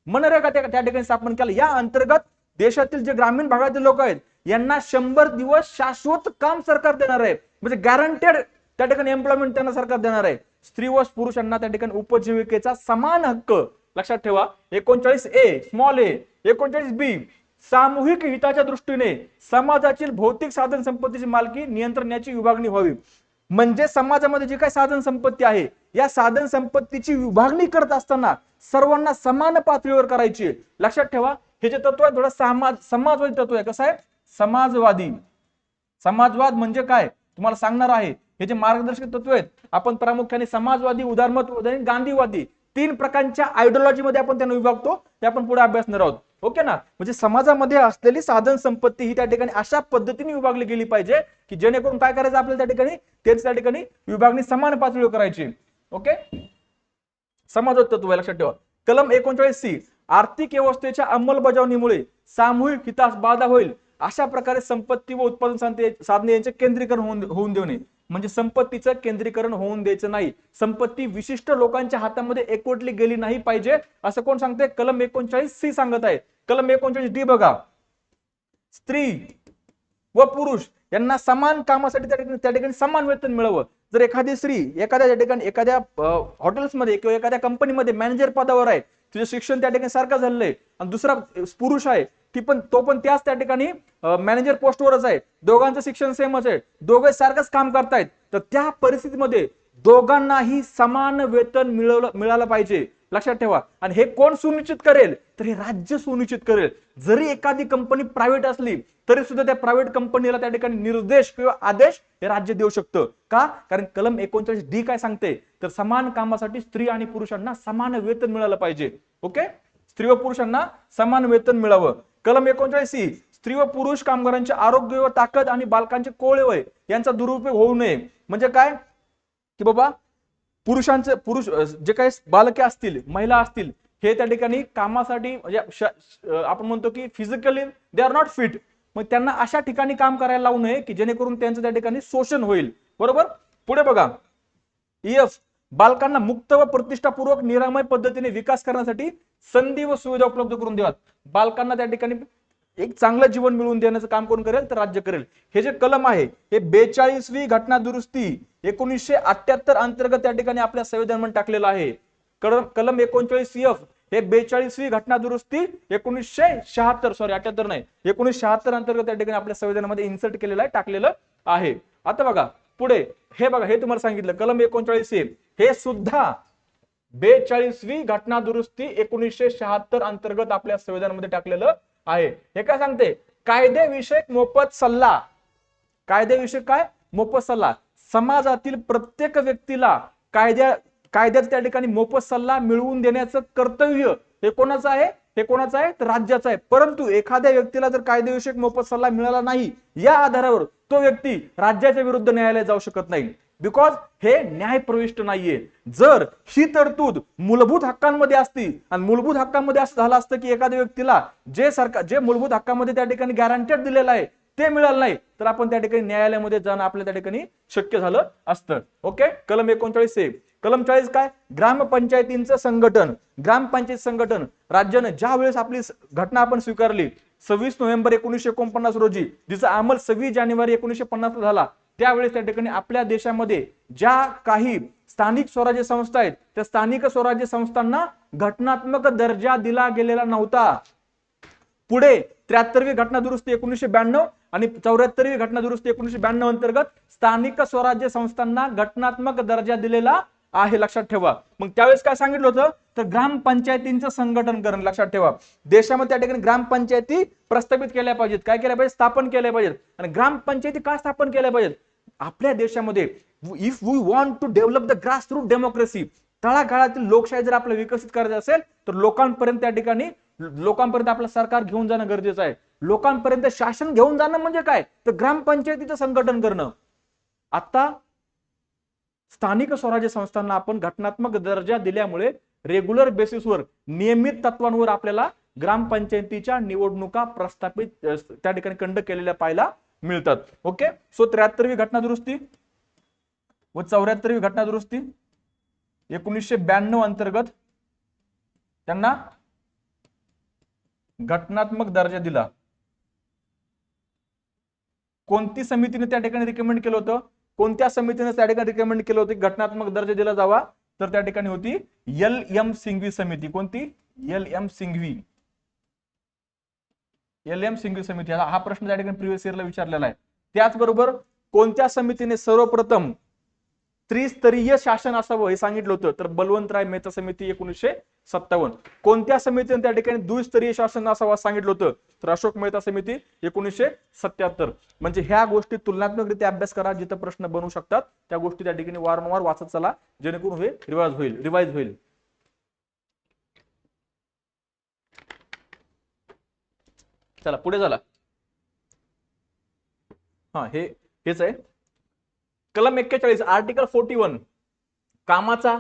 MNREGA त्या ठिकाणी स्थापन केलं. या अंतर्गत देशातील जे ग्रामीण भागातील लोक आहेत यांना 100 दिवस शाश्वत काम सरकार देणार आहे. म्हणजे गॅरंटेड त्या ठिकाणी एम्प्लॉयमेंट त्यांना सरकार देणार आहे. स्त्री व पुरुषांना त्या ठिकाणी उपजीविकेचा समान हक्क. लक्षात ठेवा. 39A स्मॉल ए, 39B सामूहिक हिताच्या दृष्टीने समाजातील भौतिक साधन संपत्तीची मालकी नियंत्रणाची विभागणी व्हावी. म्हणजे समाजामध्ये जी काही साधन संपत्ती आहे या साधन संपत्तीची विभागणी करत असताना सर्वांना समान पातळीवर करायची. लक्षात ठेवा. हे जे तत्व आहे थोडं समाजवादी तत्व आहे. कसं आहे? समाजवाद म्हणजे काय तुम्हाला सांगणार आहे. हे जे मार्गदर्शक तत्व आहेत आपण प्रामुख्याने समाजवादी, उदारमतवादी आणि गांधीवादी 3 प्रकारच्या आयडिओलॉजी मध्ये आपण त्यांना विभागतो. ते आपण पुढे अभ्यासणार आहोत. ओके ना. म्हणजे समाजामध्ये असलेली साधन संपत्ती ही त्या ठिकाणी अशा पद्धतीने विभागली गेली पाहिजे की जेणेकरून काय करायचं आपल्याला त्या ठिकाणी, तेच त्या ठिकाणी विभागणी समान पातळीवर करायची. ओके, समाजवादी तत्व लक्षात ठेवा. कलम 39C आर्थिक व्यवस्थेच्या अंमलबजावणीमुळे सामूहिक हितास बाधा होईल अशा प्रकारे संपत्ती व उत्पादन साधने यांचे केंद्रीकरण होऊन देणे. म्हणजे संपत्तीचं केंद्रीकरण होऊन द्यायचं नाही. संपत्ती विशिष्ट लोकांच्या हातामध्ये एकवटली गेली नाही पाहिजे असं कोण सांगते? कलम 39C सांगत आहे. कलम 39D बघा, स्त्री व पुरुष यांना समान कामासाठी त्या ठिकाणी समान वेतन मिळावं. जर एखादी स्त्री एखाद्या ठिकाणी एखाद्या हॉटेल्समध्ये किंवा एखाद्या कंपनीमध्ये मॅनेजर पदावर आहे, तिचं शिक्षण त्या ठिकाणी सारखं झालेलं आहे, आणि दुसरा पुरुष आहे, तो पण त्याच त्या ठिकाणी मॅनेजर पोस्टवरच आहे, दोघांचं शिक्षण सेमच आहे, दोघे सारखंच काम करतायत, तर त्या परिस्थितीमध्ये दोघांनाही समान वेतन मिळालं पाहिजे, लक्षात ठेवा. आणि हे कोण सुनिश्चित करेल, तर हे राज्य सुनिश्चित करेल. जरी एखादी कंपनी प्रायव्हेट असली तरी सुद्धा त्या प्रायव्हेट कंपनीला त्या ठिकाणी निर्देश किंवा आदेश हे राज्य देऊ शकतं. का? कारण कलम 39D काय सांगते, तर समान कामासाठी स्त्री आणि पुरुषांना समान वेतन मिळालं पाहिजे. ओके, स्त्री व पुरुषांना समान वेतन मिळावं. कलम 39C, स्त्री व पुरुष कामगारांचे आरोग्य व ताकद आणि बालकांचे कोवळे वय यांचा दुरुपयोग होऊ नये. म्हणजे काय की बाबा पुरुष जे काही बालके असतील, महिला असतील, हे त्या ठिकाणी कामासाठी म्हणजे आपण म्हणतो की physically they are not fit, मग त्यांना अशा ठिकाणी काम करायला लावू नये की जेणेकरून त्यांचं त्या ठिकाणी शोषण होईल. बरोबर. पुढे बघा, EF, बालकांना मुक्त व प्रतिष्ठापूर्वक निरामय पद्धतीने विकास करण्यासाठी संधी व सुविधा उपलब्ध करून द्याव्यात. बालकांना त्या ठिकाणी एक चांगलं जीवन मिळवून देण्याचं काम कोण करेल, तर राज्य करेल. हे जे कलम आहे हे 42वी घटना दुरुस्ती 1978 अंतर्गत त्या ठिकाणी आपल्या संविधानामध्ये टाकलेलं आहे. कलम 39CF हे 42वी घटना दुरुस्ती 1976 अंतर्गत त्या ठिकाणी आपल्या संविधानामध्ये इन्सर्ट केलेलं आहे, टाकलेलं आहे. आता बघा पुढे, हे बघा, हे तुम्हाला सांगितलं कलम 39C हे सुद्धा 42वी घटना दुरुस्ती 1976 अंतर्गत आपल्या संविधानामध्ये टाकलेलं आहे. हे काय सांगते, कायदेविषयक मोफत सल्ला. कायदेविषयक काय? मोफत सल्ला. समाजातील प्रत्येक व्यक्तीला कायद्यात त्या ठिकाणी मोफत सल्ला मिळवून देण्याचं कर्तव्य हे कोणाचं आहे? हे कोणाचं आहे? तर राज्याचं आहे. परंतु एखाद्या व्यक्तीला जर कायदेविषयक मोफत सल्ला मिळाला नाही, या आधारावर तो व्यक्ती राज्याच्या विरुद्ध न्यायालयात जाऊ शकत नाही, बिकॉज हे न्यायप्रविष्ट नाहीये. जर ही तरतूद मूलभूत हक्कांमध्ये असती आणि मूलभूत हक्कांमध्ये असं झालं असतं की एखाद्या व्यक्तीला जे मूलभूत हक्कांमध्ये त्या ठिकाणी गॅरंटेड दिलेलं आहे ते मिळालं नाही, तर आपण त्या ठिकाणी न्यायालयामध्ये जाणं आपल्या त्या ठिकाणी शक्य झालं असतं. ओके, कलम 39 कलम 40 काय? ग्रामपंचायतींचं संघटन. ग्रामपंचायत संघटन राज्यानं ज्या वेळेस आपली घटना आपण स्वीकारली 26 नोव्हेंबर 1949 रोजी, जिचा अंमल 26 जानेवारी 1950 झाला, त्यावेळेस त्या ठिकाणी आपल्या देशामध्ये ज्या काही स्थानिक स्वराज्य संस्था आहेत त्या स्थानिक स्वराज्य संस्थांना घटनात्मक दर्जा दिला गेलेला नव्हता. पुढे 73वी घटना दुरुस्ती 1992 आणि 74वी घटना दुरुस्ती 1992 अंतर्गत स्थानिक स्वराज्य संस्थांना घटनात्मक दर्जा दिलेला आहे, लक्षात ठेवा. मग त्यावेळेस काय सांगितलं होतं, तर ग्रामपंचायतींचं संघटन करणं. लक्षात ठेवा, देशामध्ये त्या ठिकाणी ग्रामपंचायती प्रस्थापित केल्या पाहिजेत. काय केल्या पाहिजे? स्थापन केल्या पाहिजेत. आणि ग्रामपंचायती का स्थापन केल्या पाहिजेत? आपल्या देशामध्ये if we want to develop the grass root democracy, तळागाळातील लोकशाही जर आपल्याला विकसित करायची असेल तर लोकांपर्यंत त्या ठिकाणी लोकांपर्यंत आपलं सरकार घेऊन जाणं गरजेचं आहे. लोकांपर्यंत शासन घेऊन जाणं म्हणजे काय, तर ग्रामपंचायतीचं संघटन करणं. आता स्थानिक स्वराज्य संस्थांना आपण घटनात्मक दर्जा दिल्यामुळे रेग्युलर बेसिसवर नियमित तत्वांवर आपल्याला ग्रामपंचायतीच्या निवडणुका प्रस्थापित त्या ठिकाणी कंडक्ट केलेल्या पाहायला मिळतात. ओके, सो 73वी घटना दुरुस्ती व 74वी घटना दुरुस्ती 1992 अंतर्गत त्यांना घटनात्मक दर्जा दिला. कोणती समितीने त्या ठिकाणी रिकमेंड केलं होतं? कोणत्या समितीने त्या ठिकाणी रिकमेंड केलं होतं की घटनात्मक दर्जा दिला जावा? तर त्या ठिकाणी होती LM सिंघवी समिती. कोणती? LM सिंघवी. LM सिंघवी समिती. हा प्रश्न त्या ठिकाणी प्रिव्हियस इयरला विचारलेला आहे. त्याचबरोबर कोणत्या समितीने सर्वप्रथम त्रिस्तरीय शासन असावं हे सांगितलं होतं? तर बलवंतराय मेहता समिती 1957. कोणत्या समितीने त्या ठिकाणी द्विस्तरीय शासन असावं सांगितलं होतं? तर अशोक मेहता समिती 1977. म्हणजे ह्या गोष्टी तुलनात्मकरित्या अभ्यास करा, जिथं प्रश्न बनवू शकतात त्या गोष्टी त्या ठिकाणी वारंवार वाचत चला, जेणेकरून हे रिवाइज होईल. चला पुढे झाला. हेच आहे कलम 41 आर्टिकल 41 कामाचा,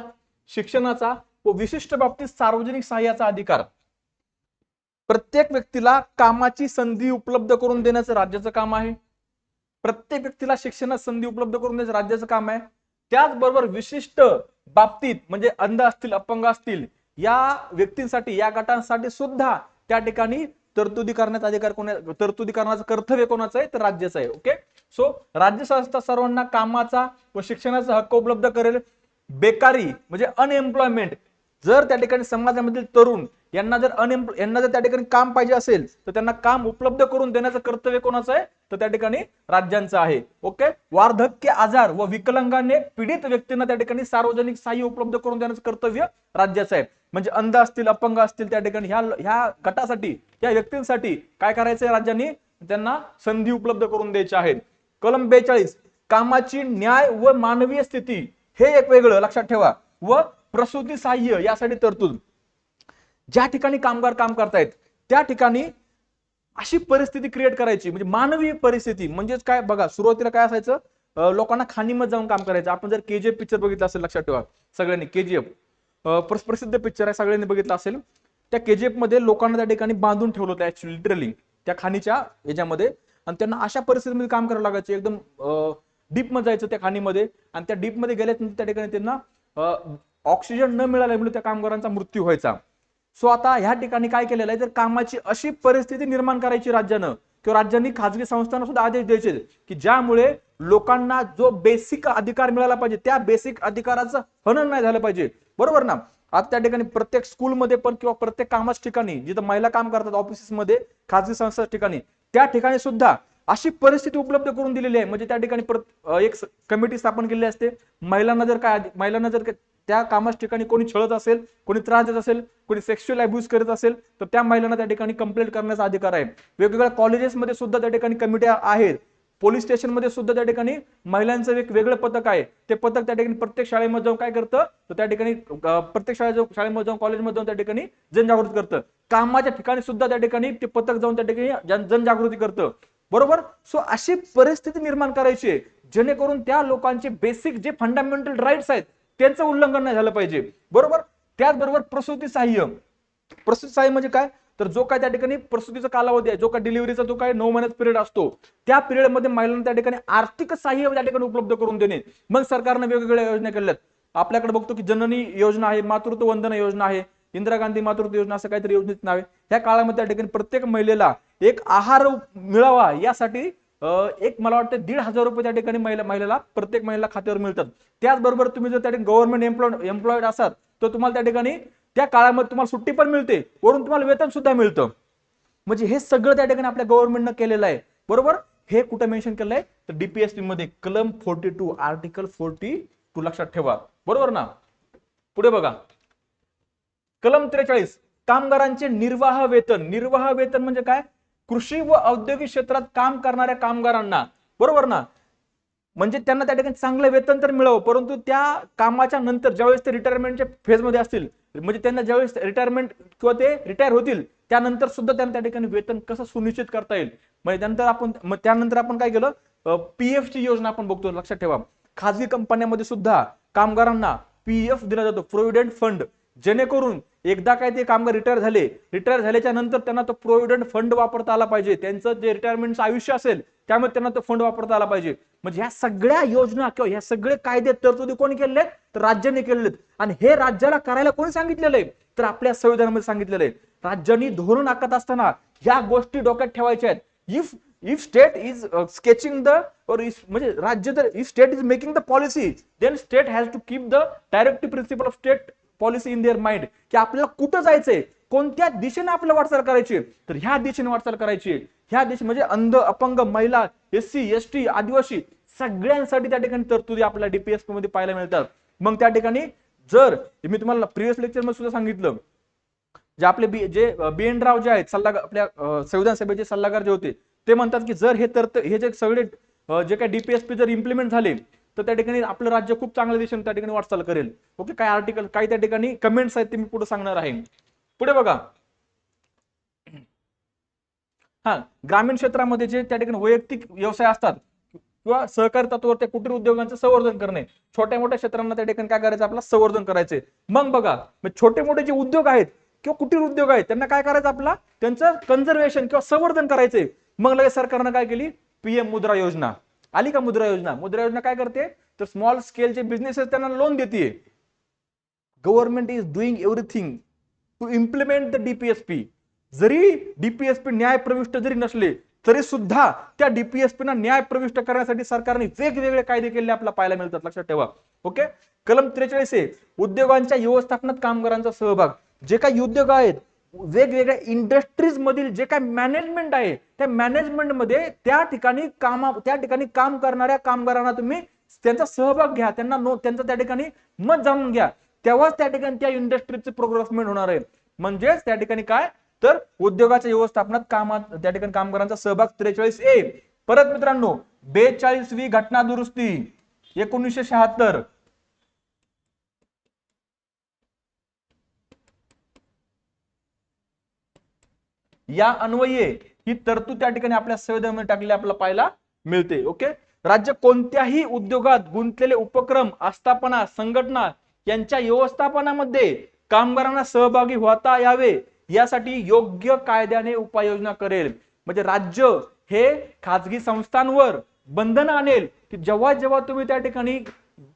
शिक्षणाचा व विशिष्ट बाबतीत सार्वजनिक सहाय्याचा अधिकार. प्रत्येक व्यक्तीला कामाची संधी उपलब्ध करून देण्याचं राज्याचं काम आहे. प्रत्येक व्यक्तीला शिक्षणात संधी उपलब्ध करून देण्याचं राज्याचं काम आहे. त्याचबरोबर विशिष्ट बाबतीत म्हणजे अंध असतील, अपंग असतील, या व्यक्तींसाठी, या गटांसाठी सुद्धा त्या ठिकाणी तरतुदी करण्याचा अधिकार तरतुदी करण्याचं कर्तव्य कोणाचं आहे, तर राज्याचं आहे. ओके, सो राज्य संस्था सर्वांना कामाचा व शिक्षणाचा हक्क उपलब्ध करेल. बेकारी म्हणजे अनएम्प्लॉयमेंट, जर त्या ठिकाणी समाजामधील तरुण यांना जर त्या ठिकाणी काम पाहिजे असेल तर त्यांना काम उपलब्ध करून देण्याचं कर्तव्य कोणाचं आहे, तर त्या ठिकाणी राज्यांचं आहे. ओके, वार्धक्य, आजार व विकलांगाने पीडित व्यक्तींना त्या ठिकाणी सार्वजनिक सहाय्य उपलब्ध करून देण्याचं कर्तव्य राज्याचं आहे. म्हणजे अंध असतील, अपंग असतील, त्या ठिकाणी ह्या गटासाठी, या व्यक्तींसाठी काय करायचंय, राज्यांनी त्यांना संधी उपलब्ध करून द्यायच्या आहेत. कलम 42, कामाची न्याय व मानवीय स्थिती हे एक वेगळं लक्षात ठेवा, व प्रसूती सहाय्य यासाठी तरतूद. ज्या ठिकाणी कामगार काम करतायत त्या ठिकाणी अशी परिस्थिती क्रिएट करायची, म्हणजे मानवीय परिस्थिती. म्हणजेच काय बघा, सुरुवातीला काय असायचं, लोकांना खाणीमध्ये जाऊन काम करायचं. आपण जर केजीएफ पिक्चर बघितला असेल, लक्षात ठेवा सगळ्यांनी, केजीएफ प्रसिद्ध पिक्चर आहे, सगळ्यांनी बघितला असेल. त्या केजीएफ मध्ये लोकांना त्या ठिकाणी बांधून ठेवलं होतं ऍक्च्युअली, लिटरली त्या खाणीच्या याच्यामध्ये, आणि त्यांना अशा परिस्थितीमध्ये काम करावं लागायचं, एकदम डीप मध्ये जायचं त्या खाणीमध्ये, आणि त्या डीप मध्ये गेल्यानंतर त्या ठिकाणी त्यांना ऑक्सिजन न मिळाल्यामुळे त्या कामगारांचा मृत्यू व्हायचा. सो आता ह्या ठिकाणी काय केलेलं आहे, तर कामाची अशी परिस्थिती निर्माण करायची राज्यानं किंवा राज्यांनी खाजगी संस्थांना सुद्धा आदेश द्यायचे की ज्यामुळे लोकांना जो बेसिक अधिकार मिळाला पाहिजे त्या बेसिक अधिकाराचं हनन नाही झालं पाहिजे. बरोबर ना. आता त्या ठिकाणी प्रत्येक स्कूलमध्ये पण किंवा प्रत्येक कामाच्या ठिकाणी जिथं महिला काम करतात, ऑफिसेसमध्ये, खाजगी संस्था ठिकाणी, त्या ठिकाणी सुद्धा अशी परिस्थिती उपलब्ध करून दिलेली आहे. म्हणजे त्या ठिकाणी एक कमिटी स्थापन केलेली असते. महिलांना जर त्या कामाच्या ठिकाणी कोणी छळत असेल, कोणी त्रास देत असेल, कोणी सेक्शुअल अब्यूज करत असेल तर त्या महिलांना त्या ठिकाणी कंप्लेंट करण्याचा अधिकार आहे. वेगवेगळ्या कॉलेजेसमध्ये सुद्धा त्या ठिकाणी कमिट्या आहेत. पोलीस स्टेशनमध्ये सुद्धा त्या ठिकाणी महिलांचं एक वेगळं पथक आहे. ते पथक त्या ठिकाणी प्रत्येक शाळेमध्ये जाऊन काय करतं, तर त्या ठिकाणी प्रत्येक शाळेमध्ये जाऊन, कॉलेजमध्ये जाऊन त्या ठिकाणी जनजागृती करतं. कामाच्या ठिकाणी सुद्धा त्या ठिकाणी ते पथक जाऊन त्या ठिकाणी जनजागृती करतं. बरोबर. सो अशी परिस्थिती निर्माण करायची जेणेकरून त्या लोकांचे बेसिक जे फंडामेंटल राईट्स आहेत त्यांचं उल्लंघन नाही झालं पाहिजे. बरोबर. त्याचबरोबर प्रसूती सहाय्य. प्रसूती सहाय्य म्हणजे काय, तर जो काय त्या ठिकाणी प्रसूतीचा कालावधी आहे, जो काय डिलिव्हरीचा जो काय 9 महिन्याचा पिरियड असतो, त्या पिरियडमध्ये महिलांना त्या ठिकाणी आर्थिक सहाय्य त्या ठिकाणी उपलब्ध करून देणे. मग सरकारने वेगवेगळ्या योजना केल्यात. आपल्याकडे बघतो की जननी योजना आहे, मातृत्व वंदना योजना आहे, इंदिरा गांधी मातृत्व योजना, असं काहीतरी योजनेचं नाव आहे. ह्या काळामध्ये त्या ठिकाणी प्रत्येक महिलेला एक आहार मिळावा यासाठी एक मला वाटतं 1,500 रुपये त्या ठिकाणी प्रत्येक महिला खात्यावर मिळतात. त्याचबरोबर तुम्ही जर त्या ठिकाणी गव्हर्नमेंट एम्प्लॉईड असाल तर तुम्हाला त्या ठिकाणी त्या काळामध्ये तुम्हाला सुट्टी पण मिळते, वरून तुम्हाला वेतन सुद्धा मिळतं. म्हणजे हे सगळं त्या ठिकाणी आपल्या गव्हर्नमेंटनं केलेलं आहे. बरोबर. हे कुठं मेन्शन केलंय, तर डीपीएसपी मध्ये कलम 42 आर्टिकल 42 लक्षात ठेवा. बरोबर ना. पुढे बघा, कलम 43 कामगारांचे निर्वाह वेतन. निर्वाह वेतन म्हणजे काय, कृषी व औद्योगिक क्षेत्रात काम करणाऱ्या कामगारांना, बरोबर ना, म्हणजे त्यांना त्या ठिकाणी चांगलं वेतन तर मिळावं, परंतु त्या कामाच्या नंतर ज्यावेळेस ते रिटायरमेंटच्या फेजमध्ये असतील, म्हणजे त्यांना ज्यावेळेस रिटायरमेंट किंवा ते रिटायर होतील त्यानंतर सुद्धा त्यांना त्या ठिकाणी वेतन कसं सुनिश्चित करता येईल. म्हणजे त्यानंतर आपण काय केलं, पीएफ ची योजना आपण बघतो. लक्षात ठेवा, खाजगी कंपन्यांमध्ये सुद्धा कामगारांना पीएफ दिला जातो, प्रोव्हिडंट फंड, जेणेकरून एकदा काय ते कामगार रिटायर झाल्याच्या नंतर त्यांना तो प्रोव्हिडंट फंड वापरता आला पाहिजे. त्यांचं जे रिटायरमेंटचं आयुष्य असेल त्यामध्ये त्यांना तो फंड वापरता आला पाहिजे. म्हणजे ह्या सगळ्या योजना किंवा ह्या सगळे कायदे तरतुदी कोणी केलेले आहेत, तर राज्याने केलेले आहेत. आणि हे राज्याला करायला कोणी सांगितलेलं आहे, तर आपल्या संविधानामध्ये सांगितलेलं आहे. राज्यांनी धोरण आखत असताना ह्या गोष्टी डोक्यात ठेवायच्या आहेत. If state is sketching the म्हणजे राज्य जर if state is making the policy, then state has to keep the directive principle of state policy in their mind, की आपल्याला कुठं जायचंय, कोणत्या दिशेने आपल्याला वाटचाल करायची, तर ह्या दिशेने वाटचाल करायची. ह्या दिशे म्हणजे अंध, अपंग, महिला, एससी, एसटी, आदिवासी सगळ्यांसाठी त्या ठिकाणी तरतुदी आपल्याला डीपीएसपी मध्ये पाहायला मिळतात. मग त्या ठिकाणी जर मी तुम्हाला प्रिव्हियस लेक्चर मध्ये सुद्धा सांगितलं, जे आपले BN राव जे आहेत सल्लागार, आपल्या संविधान सभेचे सल्लागार जे होते, ते म्हणतात की जर हे जे सगळे जे काही डीपीएसपी जर इम्प्लिमेंट झाले तर त्या ठिकाणी आपलं राज्य खूप चांगल्या दिशेने त्या ठिकाणी वाटचाल करेल. ओके. काय आर्टिकल, काय त्या ठिकाणी कमेंट्स आहेत ते मी पुढे सांगणार आहे. पुढे बघा, ग्रामीण क्षेत्रामध्ये जे त्या ठिकाणी वैयक्तिक व्यवसाय असतात किंवा सहकारी तत्वावर त्या कुटीर उद्योगांचं संवर्धन करणे. छोट्या मोठ्या क्षेत्रांना त्या ठिकाणी काय करायचं, आपलं संवर्धन करायचंय. मग बघा, छोटे मोठे जे उद्योग आहेत किंवा कुटीर उद्योग आहेत त्यांना काय करायचं, आपला त्यांचं कन्झर्वेशन किंवा संवर्धन करायचंय. मग लगेच सरकारनं काय केली, पीएम मुद्रा योजना आली का. मुद्रा योजना काय करते, तर स्मॉल स्केलचे बिझनेसेस त्यांना लोन देते. Government is doing everything to implement the DPSP. जरी डीपीएसपी न्याय प्रविष्ट जरी नसले तरी सुद्धा त्या डीपीएसपी ना न्याय प्रविष्ट करण्यासाठी सरकारने वेगवेगळे कायदे केले आपल्याला पाहायला मिळतात, लक्षात ठेवा. ओके. कलम 43 आहे उद्योगांच्या व्यवस्थापनात कामगारांचा सहभाग. जे काही उद्योग आहेत, वेगवेगळ्या इंडस्ट्रीज मधील जे काही मॅनेजमेंट आहे, त्या मॅनेजमेंट मध्ये त्या ठिकाणी काम करणाऱ्या कामगारांना तुम्ही त्यांचा सहभाग घ्या, त्यांचं त्या ठिकाणी मत जाणून घ्या, तेव्हाच त्या ठिकाणी त्या इंडस्ट्रीचे प्रोग्रेसमेंट होणार आहे. म्हणजेच त्या ठिकाणी काय तर उद्योगाच्या व्यवस्थापनात त्या ठिकाणी कामगारांचा सहभाग 43A. परत मित्रांनो 42वी घटना दुरुस्ती 1976. या अन्वये ही तरतूद त्या ठिकाणी आपल्या संविधानामध्ये टाकलेली आपल्याला पाहायला मिळते. ओके. राज्य कोणत्याही उद्योगात गुंतलेले उपक्रम, आस्थापना, संघटना यांच्या व्यवस्थापनामध्ये कामगारांना सहभागी होता यावे यासाठी योग्य कायद्याने उपाययोजना करेल. म्हणजे राज्य हे खाजगी संस्थांवर बंधन आणेल की जेव्हा जेव्हा तुम्ही त्या ठिकाणी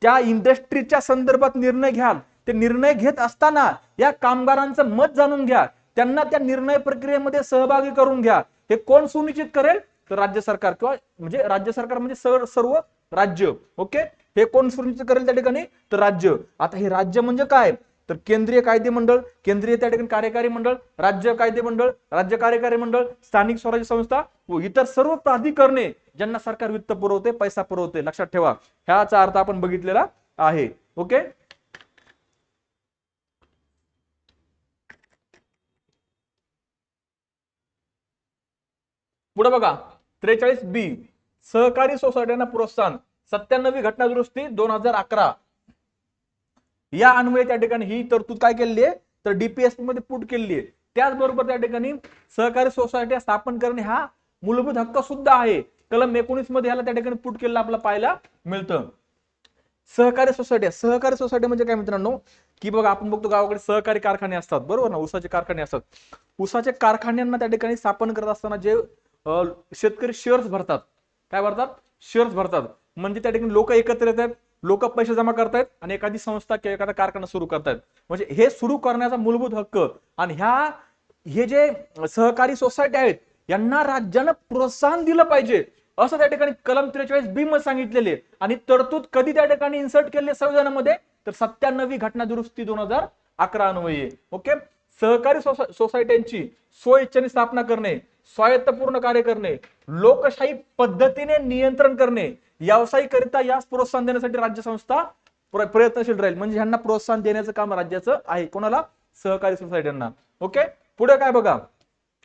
त्या इंडस्ट्रीच्या संदर्भात निर्णय घ्याल, ते निर्णय घेत असताना या कामगारांचं मत जाणून घ्या, त्यांना त्या निर्णय प्रक्रियेमध्ये सहभागी करून घ्या. हे कोण सुनिश्चित करेल तर राज्य सरकार, किंवा म्हणजे राज्य सरकार म्हणजे सर्व राज्य. ओके. हे कोण सुनिश्चित करेल त्या ठिकाणी तर राज्य. आता हे राज्य म्हणजे काय तर केंद्रीय कायदे मंडळ, केंद्रीय त्या ठिकाणी कार्यकारी मंडळ, राज्य कायदे मंडळ, राज्य कार्यकारी मंडळ, स्थानिक स्वराज्य संस्था व इतर सर्व प्राधिकरणे ज्यांना सरकार वित्त पुरवते, पैसा पुरवते. लक्षात ठेवा, ह्याचा अर्थ आपण बघितलेला आहे. ओके. पुढे बघा 43B सहकारी सोसायट्यांना प्रोत्साहन. 97वी घटना दुरुस्ती 2011. या अन्वये त्या ठिकाणी ही तरतूद काय केलेली आहे तर डीपीएसपी मध्ये पुट केलेली आहे. त्याचबरोबर त्या ठिकाणी सहकारी सोसायट्या स्थापन करणे हा मूलभूत हक्क सुद्धा आहे. कलम 19 मध्ये ह्याला त्या ठिकाणी पुट केलेलं आपल्याला पाहायला मिळतं. सहकारी सोसायटी म्हणजे काय मित्रांनो की बघा आपण बघतो गावाकडे सहकारी कारखाने असतात, बरोबर ना, ऊसाचे कारखाने असतात. ऊसाच्या कारखान्यांना त्या ठिकाणी स्थापन करत असताना जे शेतकरी शेअर्स भरतात, काय भरतात शेअर्स भरतात. म्हणजे त्या ठिकाणी लोक एकत्र येतात, लोक पैसे जमा करतायत आणि एखादी संस्था किंवा एखादा कारखाना सुरू करतायत. म्हणजे हे सुरू करण्याचा मूलभूत हक्क. आणि हे जे सहकारी सोसायटी आहेत यांना राज्यानं प्रोत्साहन दिलं पाहिजे असं त्या ठिकाणी कलम 43B मध्ये सांगितलेले. आणि तरतूद कधी त्या ठिकाणी इन्सर्ट केले संविधानामध्ये तर 97वी घटना दुरुस्ती 2011 अन्वये. ओके. सहकारी सोसायट्यांची स्वइच्छेने स्थापना करणे, स्वायत्तपूर्ण कार्य करणे, लोकशाही पद्धतीने नियंत्रण करणे, व्यावसायिकरित्या यास प्रोत्साहन देण्यासाठी राज्य संस्था प्रयत्नशील राहील. म्हणजे ह्यांना प्रोत्साहन देण्याचं काम राज्याचं आहे. कोणाला सहकारी सोसायट्यांना. ओके. पुढे काय बघा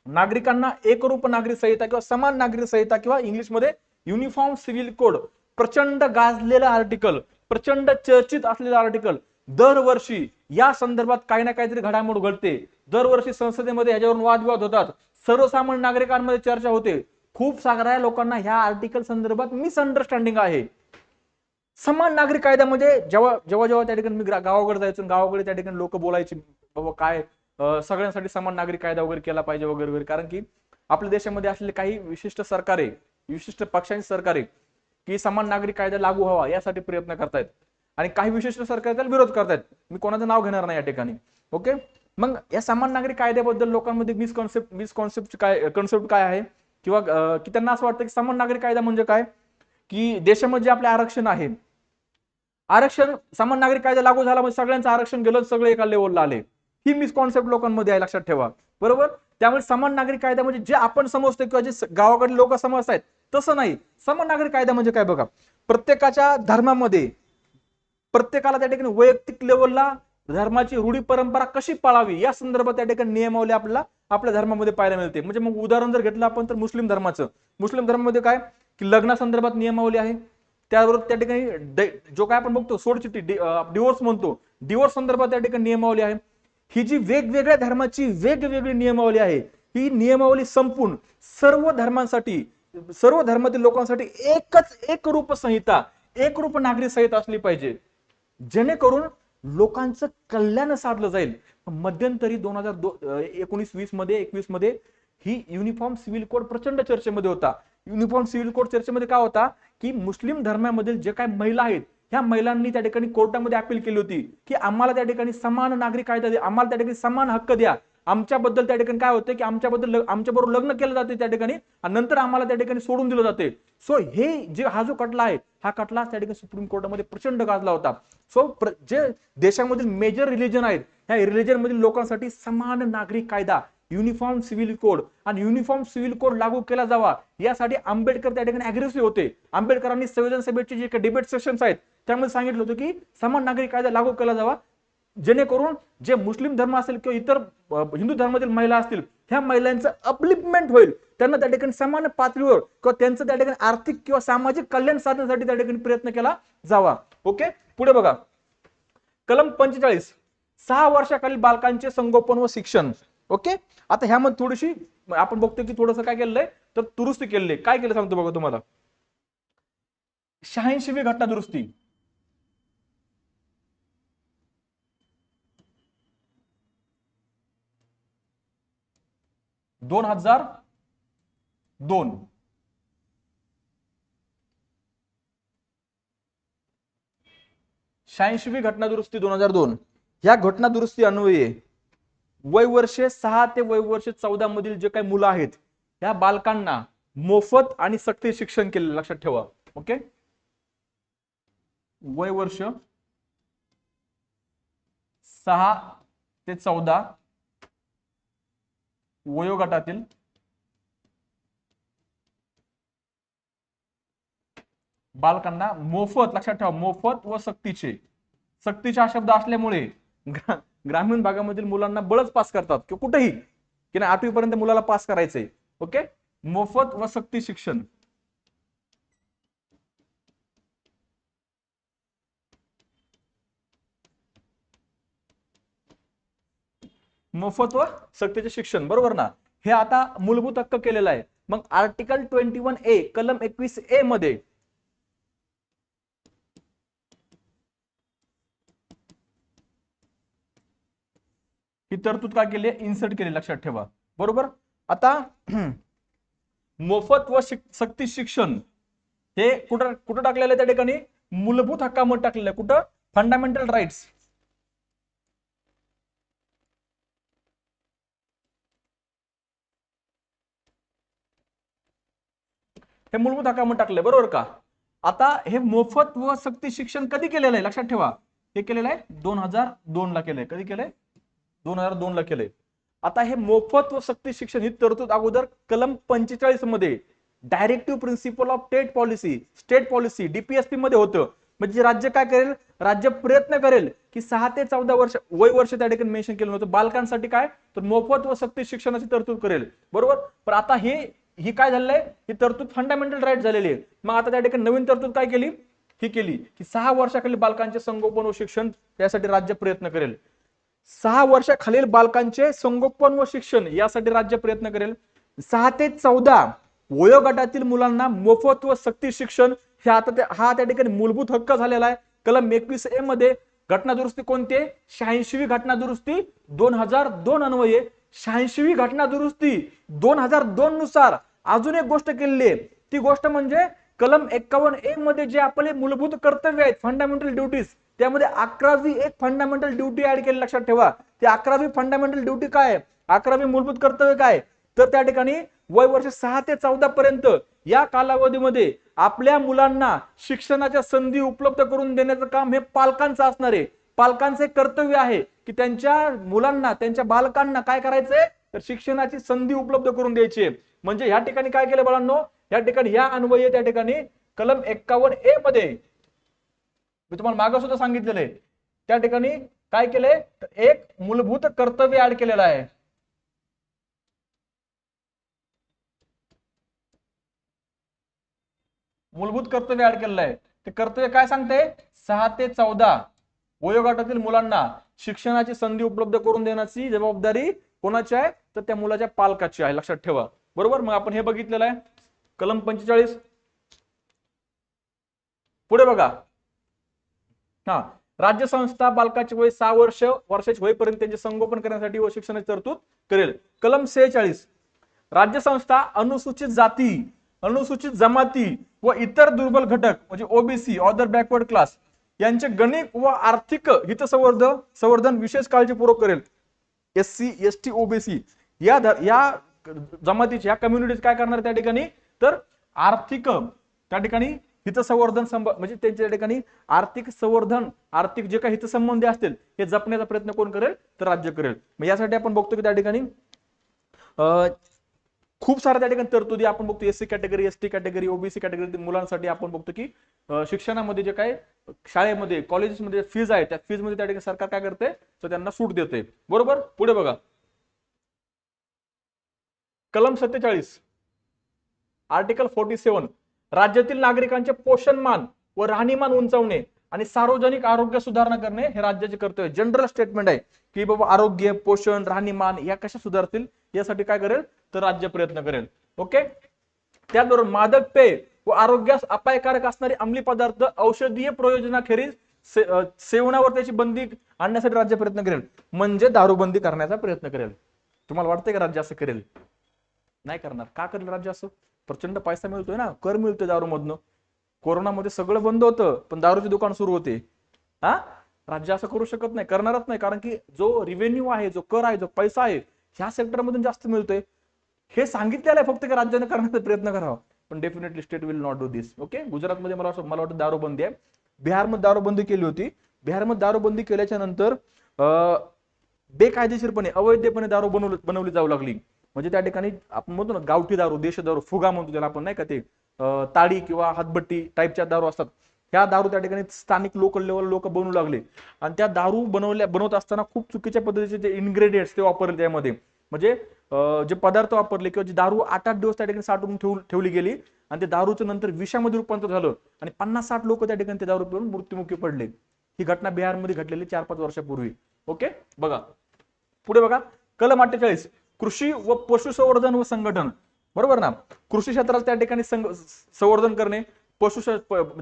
नागरिकांना एकरूप नागरिक संहिता किंवा समान नागरिक संहिता किंवा इंग्लिश मध्ये युनिफॉर्म सिव्हिल कोड. प्रचंड गाजलेलं आर्टिकल, प्रचंड चर्चित असलेलं आर्टिकल. दरवर्षी या संदर्भात काही ना काहीतरी घडामोड घडते. दरवर्षी संसदेमध्ये याच्यावरून वादविवाद होतात, सर्वसामान्य नागरिकांमध्ये चर्चा होते. खूप साऱ्या लोकांना ह्या आर्टिकल संदर्भात मिसअंडरस्टँडिंग आहे. समान नागरिक कायद्यामध्ये जेव्हा त्या ठिकाणी मी गावाकडे जायचो, गावाकडे त्या ठिकाणी लोक बोलायचे बाबा काय सगळ्यांसाठी समान नागरिक कायदा वगैरे केला पाहिजे वगैरे वगैरे. कारण की आपल्या देशामध्ये असलेले काही विशिष्ट सरकारे, विशिष्ट पक्षांची सरकारे की समान नागरिक कायदा लागू व्हावा यासाठी प्रयत्न करतायत आणि काही विशिष्ट सरकार त्याला विरोध करतायत. मी कोणाचं नाव घेणार नाही या ठिकाणी. ओके. मग या समान नागरिक कायद्याबद्दल लोकांमध्ये मिसकॉन्सेप्ट काय आहे किंवा की त्यांना असं वाटतं की समान नागरिक कायदा म्हणजे काय की देशामध्ये आपले आरक्षण आहे, आरक्षण समान नागरिक कायदा लागू झाला म्हणजे सगळ्यांचं आरक्षण गेलं, सगळे एका लेवलला आले. ही मिसकॉन्सेप्ट लोकांमध्ये आहे, लक्षात ठेवा. बरोबर. त्यामुळे समान नागरिक कायदा म्हणजे जे आपण समजतो किंवा जे गावाकडे लोक समजतायत तसं नाही. समान नागरिक कायदा म्हणजे काय बघा प्रत्येकाच्या धर्मामध्ये प्रत्येकाला त्या ठिकाणी वैयक्तिक लेवलला धर्माची रूढी परंपरा कशी पाळावी या संदर्भात त्या ठिकाणी नियमावली आपल्याला आपल्या धर्मामध्ये पाहायला मिळते. म्हणजे मग उदाहरण जर घेतलं आपण तर मुस्लिम धर्मामध्ये काय की लग्नासंदर्भात नियमावली आहे. त्याबरोबर त्या ठिकाणी जो काय आपण बघतो सोडचिठ्ठी डिवोर्स म्हणतो, डिवोर्स संदर्भात त्या ठिकाणी नियमावली आहे. ही जी वेगवेगळ्या धर्माची वेगवेगळी नियमावली आहे, ही नियमावली संपून सर्व धर्मांसाठी, सर्व धर्मातील लोकांसाठी एकरूप संहिता, एकरूप नागरिक संहिता असली पाहिजे, जेणेकरून लोकांचं कल्याण साधलं जाईल. मध्यंतरी 2019-20 मध्ये 21 मध्ये ही युनिफॉर्म सिव्हिल कोड प्रचंड चर्चेमध्ये होता. युनिफॉर्म सिव्हिल कोड चर्चेमध्ये काय होता की मुस्लिम धर्मामधील जे काही महिला आहेत ह्या महिलांनी त्या ठिकाणी कोर्टामध्ये अपील केली होती की आम्हाला त्या ठिकाणी समान नागरिक कायदा द्या, आम्हाला त्या ठिकाणी समान हक्क द्या. आमच्याबद्दल त्या ठिकाणी काय होते की आमच्याबरोबर लग्न केलं जाते त्या ठिकाणी आणि नंतर आम्हाला त्या ठिकाणी सोडून दिलं जाते. सो हे जे हा जो खटला आहे हा खटला त्या ठिकाणी सुप्रीम कोर्टामध्ये प्रचंड गाजला होता. सो जे देशामधील मेजर रिलीजन आहेत ह्या रिलीजन मधील लोकांसाठी समान नागरिक कायदा युनिफॉर्म सिव्हिल कोड आणि युनिफॉर्म सिव्हिल कोड लागू केला जावा यासाठी आंबेडकर त्या ठिकाणी अग्रेसिव्ह होते. आंबेडकरांनी संविधान सभेचे जे डिबेट सेशन्स आहेत त्यामध्ये सांगितलं होतं की समान नागरिक कायदा लागू केला जावा जेणेकरून जे मुस्लिम धर्म असेल किंवा इतर हिंदू धर्मातील महिला असतील ह्या महिलांचं अपलिफ्टमेंट होईल, त्यांना त्या ठिकाणी समान पातळीवर किंवा त्यांचं त्या ठिकाणी आर्थिक किंवा सामाजिक कल्याण साधण्यासाठी त्या ठिकाणी प्रयत्न केला जावा. ओके, पुढे बघा कलम 45 6 वर्षाखालील बालकांचे संगोपन व शिक्षण. ओके, आता ह्यामध्ये थोडीशी आपण बघतो की थोडंसं काय केलंय तर दुरुस्ती केलेली. काय केलं सांगतो बघा तुम्हाला. 86वी घटना दुरुस्ती 2002 86वी घटना दुरुस्ती 2002 या घटना दुरुस्ती अन्वये वय वर्षे 6 ते वय वर्षे 14 मधील जे काही मुलं आहेत या बालकांना मोफत आणि सक्ती शिक्षण केले. लक्षात ठेवा. ओके, वय वर्ष 6 ते 14 वयोगटातील बालकांना मोफत, लक्षात ठेवा मोफत व सक्तीचे, सक्तीचा शब्द असल्यामुळे ग्रामीण भागामधील मुलांना बळच पास करतात किंवा कुठेही की नाही 8वी पर्यंत मुलाला पास करायचंय. ओके, मोफत व सक्ती शिक्षण. मोफत व सक्तीचे शिक्षण, बरोबर ना. हे आता मूलभूत हक्क केलेला आहे. मग आर्टिकल 21A कलम 21A मध्ये ही तरतूद काय केली इन्सर्ट केली. लक्षात ठेवा. बरोबर. आता मोफत व सक्ती शिक्षण हे कुठं कुठं टाकलेलं आहे त्या ठिकाणी मूलभूत हक्कामध्ये टाकलेलं आहे. कुठं फंडामेंटल राईट्स. हे मूलभूत हक्कामध्ये टाकलंय, बरोबर का. आता हे मोफत व सक्ती शिक्षण कधी केलेलं आहे लक्षात ठेवा. हे केलेलं आहे 2002 ला केलंय. कधी केलंय 2002 ला केलंय. आता हे मोफत व सक्ती शिक्षण ही तरतूद अगोदर कलम 45 मध्ये directive principle of state policy DPSP मध्ये होतं. म्हणजे राज्य काय करेल, राज्य प्रयत्न करेल की 6 ते 14 वर्ष वय वर्ष त्या ठिकाणी मेन्शन केलं होतं बालकांसाठी काय तर मोफत व सक्ती शिक्षणाची तरतूद करेल. बरोबर. पण आता ही काय झालंय ही तरतूद फंडामेंटल राईट झालेली आहे. मग आता त्या ठिकाणी नवीन तरतूद काय केली ही केली की 6 वर्षाखालील बालकांचे संगोपन व शिक्षण त्यासाठी राज्य प्रयत्न करेल. 6 वर्षाखालील बालकांचे संगोपन व शिक्षण यासाठी राज्य प्रयत्न करेल. 6 ते 14 वयोगटातील मुलांना मोफत व सक्ती शिक्षण हे आता हा त्या ठिकाणी मूलभूत हक्क झालेला आहे. कलम 21A मध्ये घटना दुरुस्ती कोणती 86वी घटना दुरुस्ती 2002 अन्वये 86वी घटना दुरुस्ती 2002 नुसार अजून एक गोष्ट केलेली आहे. ती गोष्ट म्हणजे कलम 51A मध्ये जे आपले मूलभूत कर्तव्य आहेत फंडामेंटल ड्युटीज त्यामध्ये 11वी एक फंडामेंटल ड्युटी ऍड केली. लक्षात ठेवा. ती 11वी फंडामेंटल ड्युटी काय 11वी मूलभूत कर्तव्य काय तर त्या ठिकाणी वय वर्ष 6 ते 14 पर्यंत या कालावधीमध्ये आपल्या मुलांना शिक्षणाच्या संधी उपलब्ध करून देण्याचं काम हे पालकांचं असणार आहे. पालकांचे कर्तव्य आहे की त्यांच्या मुलांना त्यांच्या बालकांना काय करायचंय तर शिक्षणाची संधी उपलब्ध करून द्यायची. म्हणजे या ठिकाणी काय केलं बाळांनो या ठिकाणी या अन्वये त्या ठिकाणी कलम 51A मध्ये मी तुम्हाला मागे सुद्धा सांगितलेलं आहे त्या ठिकाणी काय केलंय तर एक मूलभूत कर्तव्य ऍड केलेलं आहे. मूलभूत कर्तव्य ऍड केलेलं आहे. ते कर्तव्य काय सांगते 6 ते 14 वयोगटातील मुलांना शिक्षणाची संधी उपलब्ध करून देण्याची जबाबदारी कोणाची आहे तर त्या मुलाच्या पालकाची आहे. लक्षात ठेवा. बरोबर. मग आपण हे बघितलेलं आहे कलम 45. पुढे बघा. राज्य संस्था बालकाचे वय 6 वर्षाचे होईपर्यंत त्यांचे संगोपन करण्यासाठी व शिक्षणाची तरतूद करेल. कलम 46 राज्य संस्था अनुसूचित जाती अनुसूचित जमाती व इतर दुर्बल घटक म्हणजे ओबीसी अदर बॅकवर्ड क्लास यांचे गणित व आर्थिक हितसंवर्धन विशेष काळजीपूर्वक करेल. SC ST OBC या जमातीचे, या कम्युनिटीज काय करणार त्या ठिकाणी, तर आर्थिक त्या ठिकाणी हितसंवर्धन म्हणजे त्यांच्या ठिकाणी आर्थिक संवर्धन, आर्थिक जे काही हितसंबंधी असतील हे जपण्याचा प्रयत्न कोण करेल, तर राज्य करेल. मग यासाठी आपण बघतो की त्या ठिकाणी खूप साऱ्या त्या ठिकाणी तरतुदी आपण बघतो. SC category, ST category, OBC category मुलांसाठी आपण बघतो की शिक्षणामध्ये जे काय शाळेमध्ये कॉलेजेसमध्ये फीज आहे त्या फीज मध्ये त्या ठिकाणी सरकार काय करते, तर त्यांना सूट देते. बरोबर. पुढे बघा कलम 47 आर्टिकल 47 राज्यातील नागरिकांचे पोषणमान व राहणीमान उंचावणे आणि सार्वजनिक आरोग्य सुधारणा करणे हे राज्याचे कर्तव्य. जनरल स्टेटमेंट आहे की बाबा आरोग्य, पोषण, राहणीमान या कशा सुधारतील यासाठी काय करेल, तर राज्य प्रयत्न करेल. ओके. त्याचबरोबर मादक पेय व आरोग्यास अपायकारक असणारे अंमली पदार्थ औषधीय प्रयोजनाखेरीज सेवनावर त्याची बंदी आणण्यासाठी राज्य प्रयत्न करेल. म्हणजे दारूबंदी करण्याचा प्रयत्न करेल. तुम्हाला वाटतंय का राज्य असं करेल? नाही करणार. का करेल राज्य असं? प्रचंड पैसा मिळतोय ना, कर मिळतोय दारूमधनं. कोरोनामध्ये सगळं बंद होतं पण दारूचे दुकान सुरू होते. राज्य असं करू शकत नाही, करणारच नाही. कारण की जो रिव्हेन्यू आहे, जो कर आहे, जो पैसा आहे ह्या सेक्टरमधून जास्त मिळतोय. हे सांगितलेलं आहे फक्त की राज्याने करण्याचा प्रयत्न करावा, पण definitely state will not do this. Okay. गुजरातमध्ये मला वाटतं दारूबंदी आहे. बिहारमध्ये दारूबंदी केली होती. बिहारमध्ये दारूबंदी केल्याच्या नंतर बेकायदेशीरपणे, अवैधपणे दारू बनवली जाऊ लागली. म्हणजे त्या ठिकाणी आपण म्हणतो ना गावठी दारू, देशी दारू, फुगा म्हणतो त्याला आपण, नाही का, ते ताडी किंवा हातभट्टी टाईपच्या दारू असतात. ह्या दारू त्या ठिकाणी स्थानिक लोकल लेवल लोक बनवू लागले आणि त्या दारू बनवत असताना खूप चुकीच्या पद्धतीचे जे इन्ग्रेडियंट्स ते वापरले त्यामध्ये. म्हणजे जे पदार्थ वापरले किंवा जी दारू 8-8 दिवस त्या ठिकाणी साठवून ठेवली गेली आणि ते दारूचं नंतर विषामध्ये रूपांतर झालं आणि 50-60 लोक त्या ठिकाणी ते दारू पिऊन मृत्युमुखी पडले. ही घटना बिहारमध्ये घडलेली 4-5 वर्षापूर्वी. ओके. बघा पुढे बघा कलम 48 कृषी व पशुसंवर्धन व संघटन. बरोबर ना. कृषी क्षेत्रात त्या ठिकाणी संवर्धन करणे,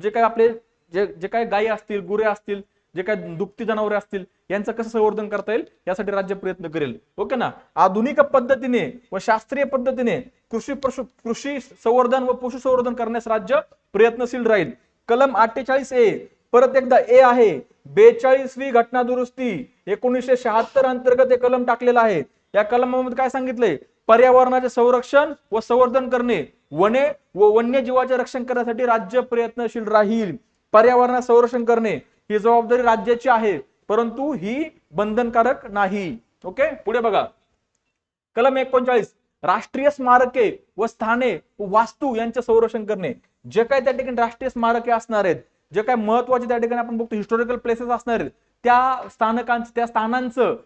जे काय आपले जे काय गायी असतील, गुरे असतील, जे काय दुभती जनावरे असतील यांचं कसं संवर्धन करता येईल यासाठी राज्य प्रयत्न करेल. ओके ना. आधुनिक पद्धतीने व शास्त्रीय पद्धतीने कृषी संवर्धन व पशुसंवर्धन करण्यास राज्य प्रयत्नशील राहील. कलम 48A परत एकदा ए आहे 42वी घटना दुरुस्ती 1976 अंतर्गत हे कलम टाकलेला आहे. या कलमामध्ये काय सांगितलंय, पर्यावरणाचे संरक्षण व संवर्धन करणे, वने व वन्यजीवाचे रक्षण करण्यासाठी राज्य प्रयत्नशील राहील. पर्यावरणाचे संरक्षण करणे ही जबाबदारी राज्याची आहे परंतु ही बंधनकारक नाही. ओके. पुढे बघा कलम 39 राष्ट्रीय स्मारके व स्थाने व वास्तू यांचे संरक्षण करणे. जे काय त्या ठिकाणी राष्ट्रीय स्मारके असणार आहेत, जे काय महत्वाचे त्या ठिकाणी आपण बघतो हिस्टॉरिकल प्लेसेस असणार आहेत, त्या स्थानांचं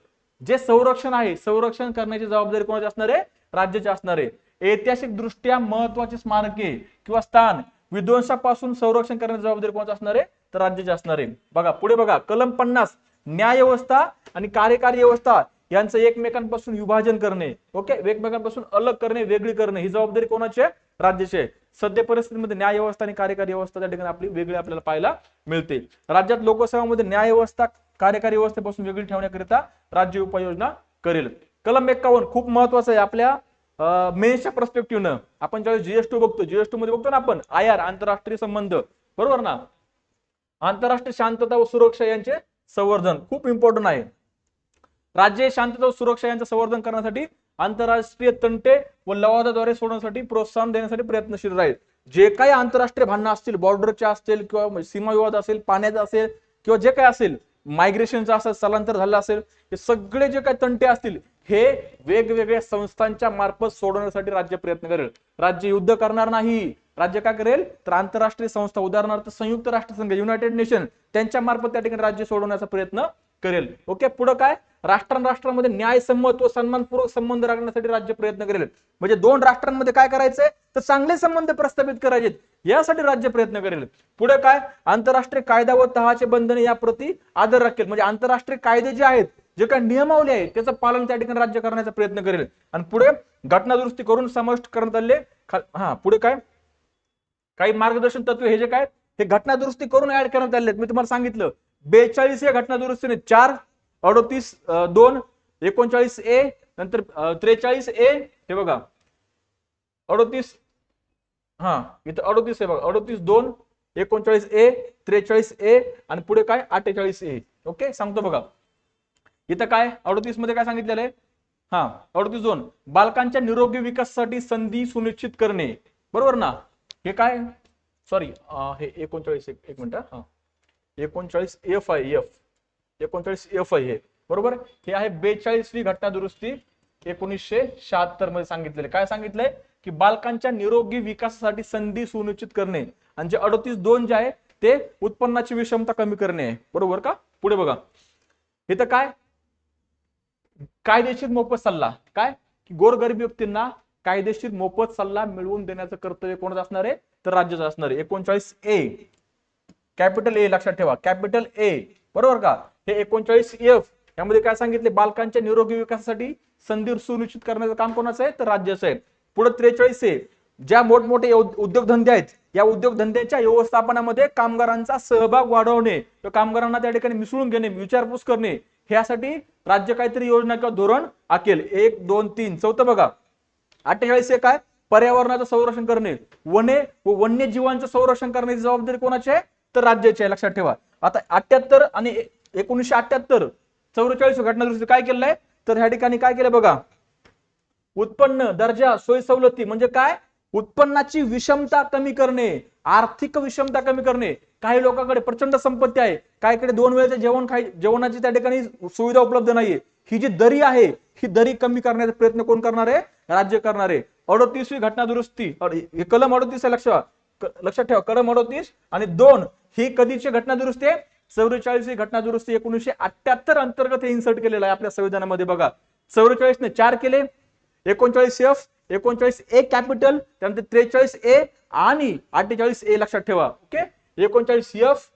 जे संरक्षण आहे, संरक्षण करण्याची जबाबदारी कोणाची असणार आहे, राज्याची असणार आहे. ऐतिहासिक दृष्ट्या महत्वाची स्मारके किंवा स्थान विध्वंसापासून संरक्षण करण्याची जबाबदारी कोणाची असणार आहे, तर राज्याची असणार आहे. बघा पुढे बघा कलम 50 न्याय व्यवस्था आणि कार्यकारी व्यवस्था यांचं एकमेकांपासून विभाजन करणे. ओके. एकमेकांपासून अलग करणे, वेगळी करणे ही जबाबदारी कोणाची आहे, राज्याची आहे. सध्या परिस्थितीमध्ये न्याय व्यवस्था आणि कार्यकारी व्यवस्था त्या ठिकाणी आपली वेगळी आपल्याला पाहायला मिळते. राज्यात लोकसेवामध्ये न्याय व्यवस्था कार्यकारी व्यवस्थेपासून वेगळी ठेवण्याकरिता राज्य उपाययोजना करेल. कलम 51 खूप महत्वाचं आहे आपल्या मेन्सच्या पर्स्पेक्टिव्हनं. आपण ज्यावेळी GS2 बघतो, GS2 मध्ये बघतो ना आपण IR आंतरराष्ट्रीय संबंध. बरोबर ना. आंतरराष्ट्रीय शांतता व सुरक्षा यांचे संवर्धन खूप इम्पॉर्टंट आहे. राज्य शांतता व सुरक्षा यांचे संवर्धन करण्यासाठी आंतरराष्ट्रीय तंटे व लवादाद्वारे सोडवण्यासाठी प्रोत्साहन देण्यासाठी प्रयत्नशील राहील. जे काही आंतरराष्ट्रीय भांडणं असतील, बॉर्डरचे असतील किंवा सीमा विवाद असेल, पाण्याचा असेल किंवा जे काही असेल, मायग्रेशनचा असेल, स्थलांतर झालं असेल, हे सगळे जे काही तंटे असतील हे वेगवेगळ्या संस्थांच्या मार्फत सोडवण्यासाठी राज्य प्रयत्न करेल. राज्य युद्ध करणार नाही. राज्य काय करेल, तर आंतरराष्ट्रीय संस्था उदाहरणार्थ संयुक्त राष्ट्रसंघ, युनायटेड नेशन त्यांच्या मार्फत त्या ठिकाणी राज्य सोडवण्याचा प्रयत्न करेल. ओके. पुढे काय, राष्ट्रांमध्ये न्यायसम्मत व सन्मानपूर्वक संबंध राखण्यासाठी राज्य प्रयत्न करेल. म्हणजे दोन राष्ट्रांमध्ये काय करायचंय, तर चांगले संबंध प्रस्थापित करायचे यासाठी राज्य प्रयत्न करेल. पुढे काय, आंतरराष्ट्रीय कायदा व तहाचे बंधने या प्रति आदर राखेल. म्हणजे आंतरराष्ट्रीय कायदे जे आहेत, जे काही नियमावली आहेत त्याचं पालन त्या ठिकाणी राज्य करण्याचा प्रयत्न करेल. आणि पुढे घटना दुरुस्ती करून समाविष्ट करण्यात आले. पुढे काय, काही मार्गदर्शन तत्व हे जे काय हे घटना दुरुस्ती करून ऍड करण्यात आले. मी तुम्हाला सांगितलं 42 या घटना दुरुस्तीने 4, 38, 2, 39A नंतर 43A हे बघा 38 इथं 38 आहे बघा 38, 2, 39A, 43A आणि पुढे काय 48A. ओके. सांगतो बघा इथं काय 38 मध्ये काय सांगितलेलं आहे? हा 38.2 बालकांच्या निरोगी विकासासाठी संधी सुनिश्चित करणे, बरोबर ना? हे काय सॉरी हे 39 एक मिनिट हा 39 एफ आहे, एफ 39 एफ आहे हे, बरोबर. हे आहे 42वी घटना दुरुस्ती 1976 मध्ये सांगितलेले. काय सांगितलंय की बालकांच्या निरोगी विकासासाठी संधी सुनिश्चित करणे, आणि जे 38.2 जे आहे ते उत्पन्नाची विषमता कमी करणे आहे, बरोबर का? पुढे बघा इथं काय कायदेशीर मोफत सल्ला, काय की गोरगरीब व्यक्तींना कायदेशीर मोफत सल्ला मिळवून देण्याचं कर्तव्य कोणाचं असणार आहे? तर राज्याचं असणार आहे. 39 ए कॅपिटल ए लक्षात ठेवा, कॅपिटल ए, बरोबर का? हे 39 एफ यामध्ये काय सांगितले? बालकांच्या निरोगी विकासासाठी संधी सुनिश्चित करण्याचं काम कोणाचं आहे? तर राज्याचं आहे. पुढे 43 ए ज्या मोठमोठे उद्योगधंदे आहेत या उद्योगधंद्याच्या व्यवस्थापनामध्ये कामगारांचा सहभाग वाढवणे, कामगारांना त्या ठिकाणी मिसळून घेणे, विचारपूस करणे, ह्यासाठी राज्य काहीतरी योजना किंवा धोरण आखेल. 1 2 3 चौथं बघा 48 हे काय? पर्यावरणाचं संरक्षण करणे, वने व वन्यजीवांचं संरक्षण करण्याची जबाबदारी कोणाची आहे? तर राज्याची आहे, लक्षात ठेवा. आता 78 आणि 1978 44 घटना दुरुस्ती काय केलंय? तर ह्या ठिकाणी काय केलं बघा, उत्पन्न दर्जा सोयी सवलती म्हणजे काय? उत्पन्नाची विषमता कमी करणे, आर्थिक विषमता कमी करणे. काही लोकांकडे प्रचंड संपत्ती आहे, काहीकडे 2 वेळेचे जेवणाची त्या ठिकाणी सुविधा उपलब्ध नाहीये. ही जी दरी आहे ही दरी कमी करण्याचा प्रयत्न कोण करणार आहे? राज्य करणार आहे. 38वी घटना दुरुस्ती कलम 38 लक्षात ठेवा, कलम 38 आणि 2 ही कधीची घटना दुरुस्ती आहे? 44वी घटना दुरुस्ती 1978 अंतर्गत हे इन्सर्ट केलेलं आहे आपल्या संविधानामध्ये. बघा 44 ने 4 केले, 39 एफ 39 ए कॅपिटल, त्यानंतर 43 ए आणि 48 ए लक्षात ठेवा. ओके 39 एफ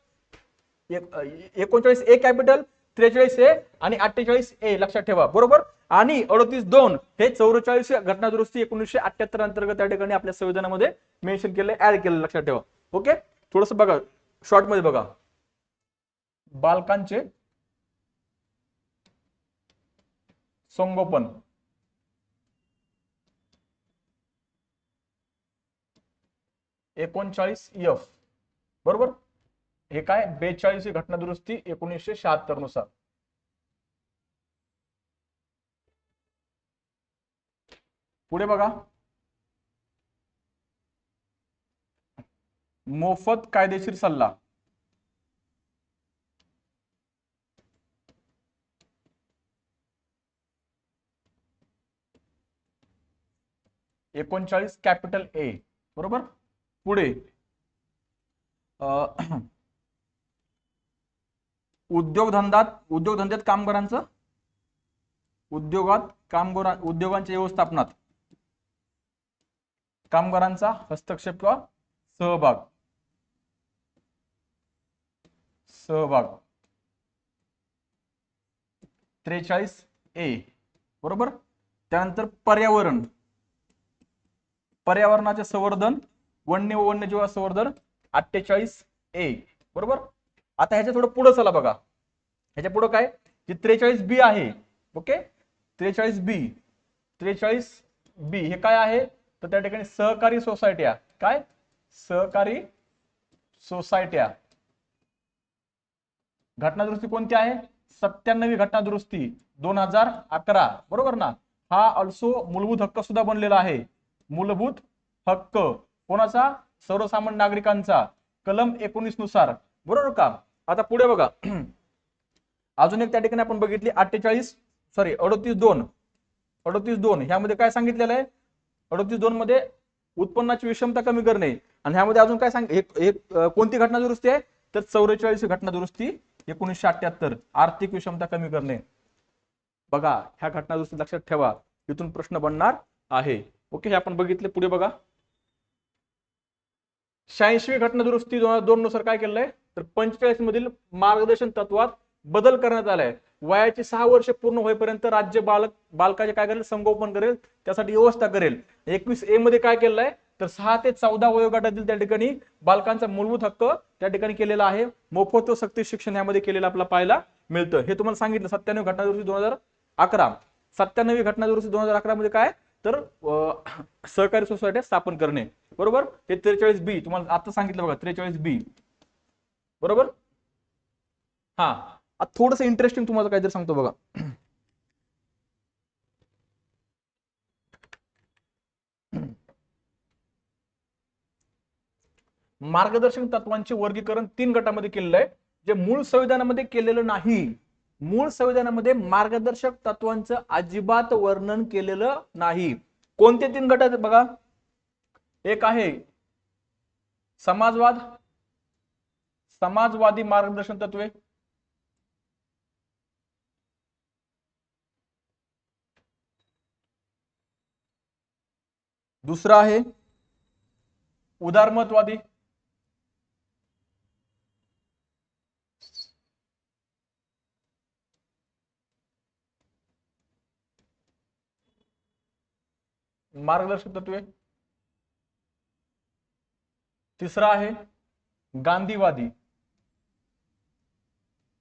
39 ए कॅपिटल, 43 ए आणि 48 ए लक्षात ठेवा, बरोबर. आणि 38.2 हे 44 घटना दुरुस्ती 1978 अंतर्गत त्या ठिकाणी आपल्या संविधानामध्ये मेन्शन केले, ऍड केले, लक्षात ठेवा. ओके थोडस बघा शॉर्ट मध्ये बघा. बालकांचे संगोपन 39 एफ, बरोबर. हे काय 42वी घटना दुरुस्ती 1976 नुसार. पुढे बघा मोफत कायदेशीर सल्ला 39 कॅपिटल ए, बरोबर. पुढे उद्योगधंद्यात कामगारांचं उद्योगांच्या व्यवस्थापनात कामगारांचा हस्तक्षेप किंवा सहभाग 43 ए, बरोबर. त्यानंतर पर्यावरणाचे संवर्धन, वन्यजीव संवर्धन 48 ए, बरोबर. आता ह्याच्या थोडं पुढे चला बघा, ह्याच्या पुढे काय जे 43 बी आहे. ओके 43 बी हे काय आहे? तर त्या ठिकाणी सहकारी सोसायट्या, काय सहकारी सोसायट्या घटना दुरुस्ती कोणती आहे? 97वी घटना दुरुस्ती 2011, बरोबर ना. हा ऑल्सो मूलभूत हक्क सुद्धा बनलेला आहे. मूलभूत हक्क कोणाचा? सर्वसामान्य नागरिकांचा, कलम 19 नुसार, बरोबर का. आता पुढे बघा अजून एक त्या ठिकाणी आपण बघितली 38.2 ह्यामध्ये काय सांगितलेलं आहे? 38.2 मध्ये उत्पन्नाची विषमता कमी करणे, आणि ह्यामध्ये अजून काय कोणती घटना दुरुस्ती आहे? तर 44 घटना दुरुस्ती 1978 आर्थिक विषमता कमी करणे. बघा ह्या घटना दुरुस्ती लक्षात ठेवा, इथून प्रश्न बनणार आहे. ओके हे आपण बघितले. पुढे बघा 86वी घटना दुरुस्ती 2002 नुसार काय केलंय? तर 45 मधील मार्गदर्शन तत्वात बदल करण्यात आलाय. वयाची 6 वर्ष पूर्ण होईपर्यंत राज्य बालकाचे काय करेल? संगोपन करेल, त्यासाठी व्यवस्था करेल. 21 ए मध्ये काय केलंय? तर 6 ते 14 वयोगटातील त्या ठिकाणी बालकांचा मूलभूत हक्क त्या ठिकाणी केलेला आहे. मोफत व सक्ती शिक्षण यामध्ये केलेलं आपल्याला पाहायला मिळतं. हे तुम्हाला सांगितलं. 97 घटना दुरुस्ती 2011, 97वी घटना दुरुस्ती 2011 मध्ये काय? तर सहकारी सोसायट्या स्थापन करणे, बरोबर. हे 43 बी तुम्हाला आता सांगितलं बघा, 43 बी, बरोबर. हा आता थोडंसं इंटरेस्टिंग तुम्हाला काहीतरी सांगतो बघा. मार्गदर्शक तत्वांचे वर्गीकरण 3 गटामध्ये केलेलं आहे, जे मूळ संविधानामध्ये केलेलं नाही. मूळ संविधानामध्ये मार्गदर्शक तत्वांचं अजिबात वर्णन केलेलं नाही. कोणते 3 गट आहेत बघा. एक आहे समाजवाद, समाजवादी मार्गदर्शक तत्वे. दुसरा आहे उदारमतवादी. मार्गदर्शक तत्वे. तिसरा आहे गांधीवादी,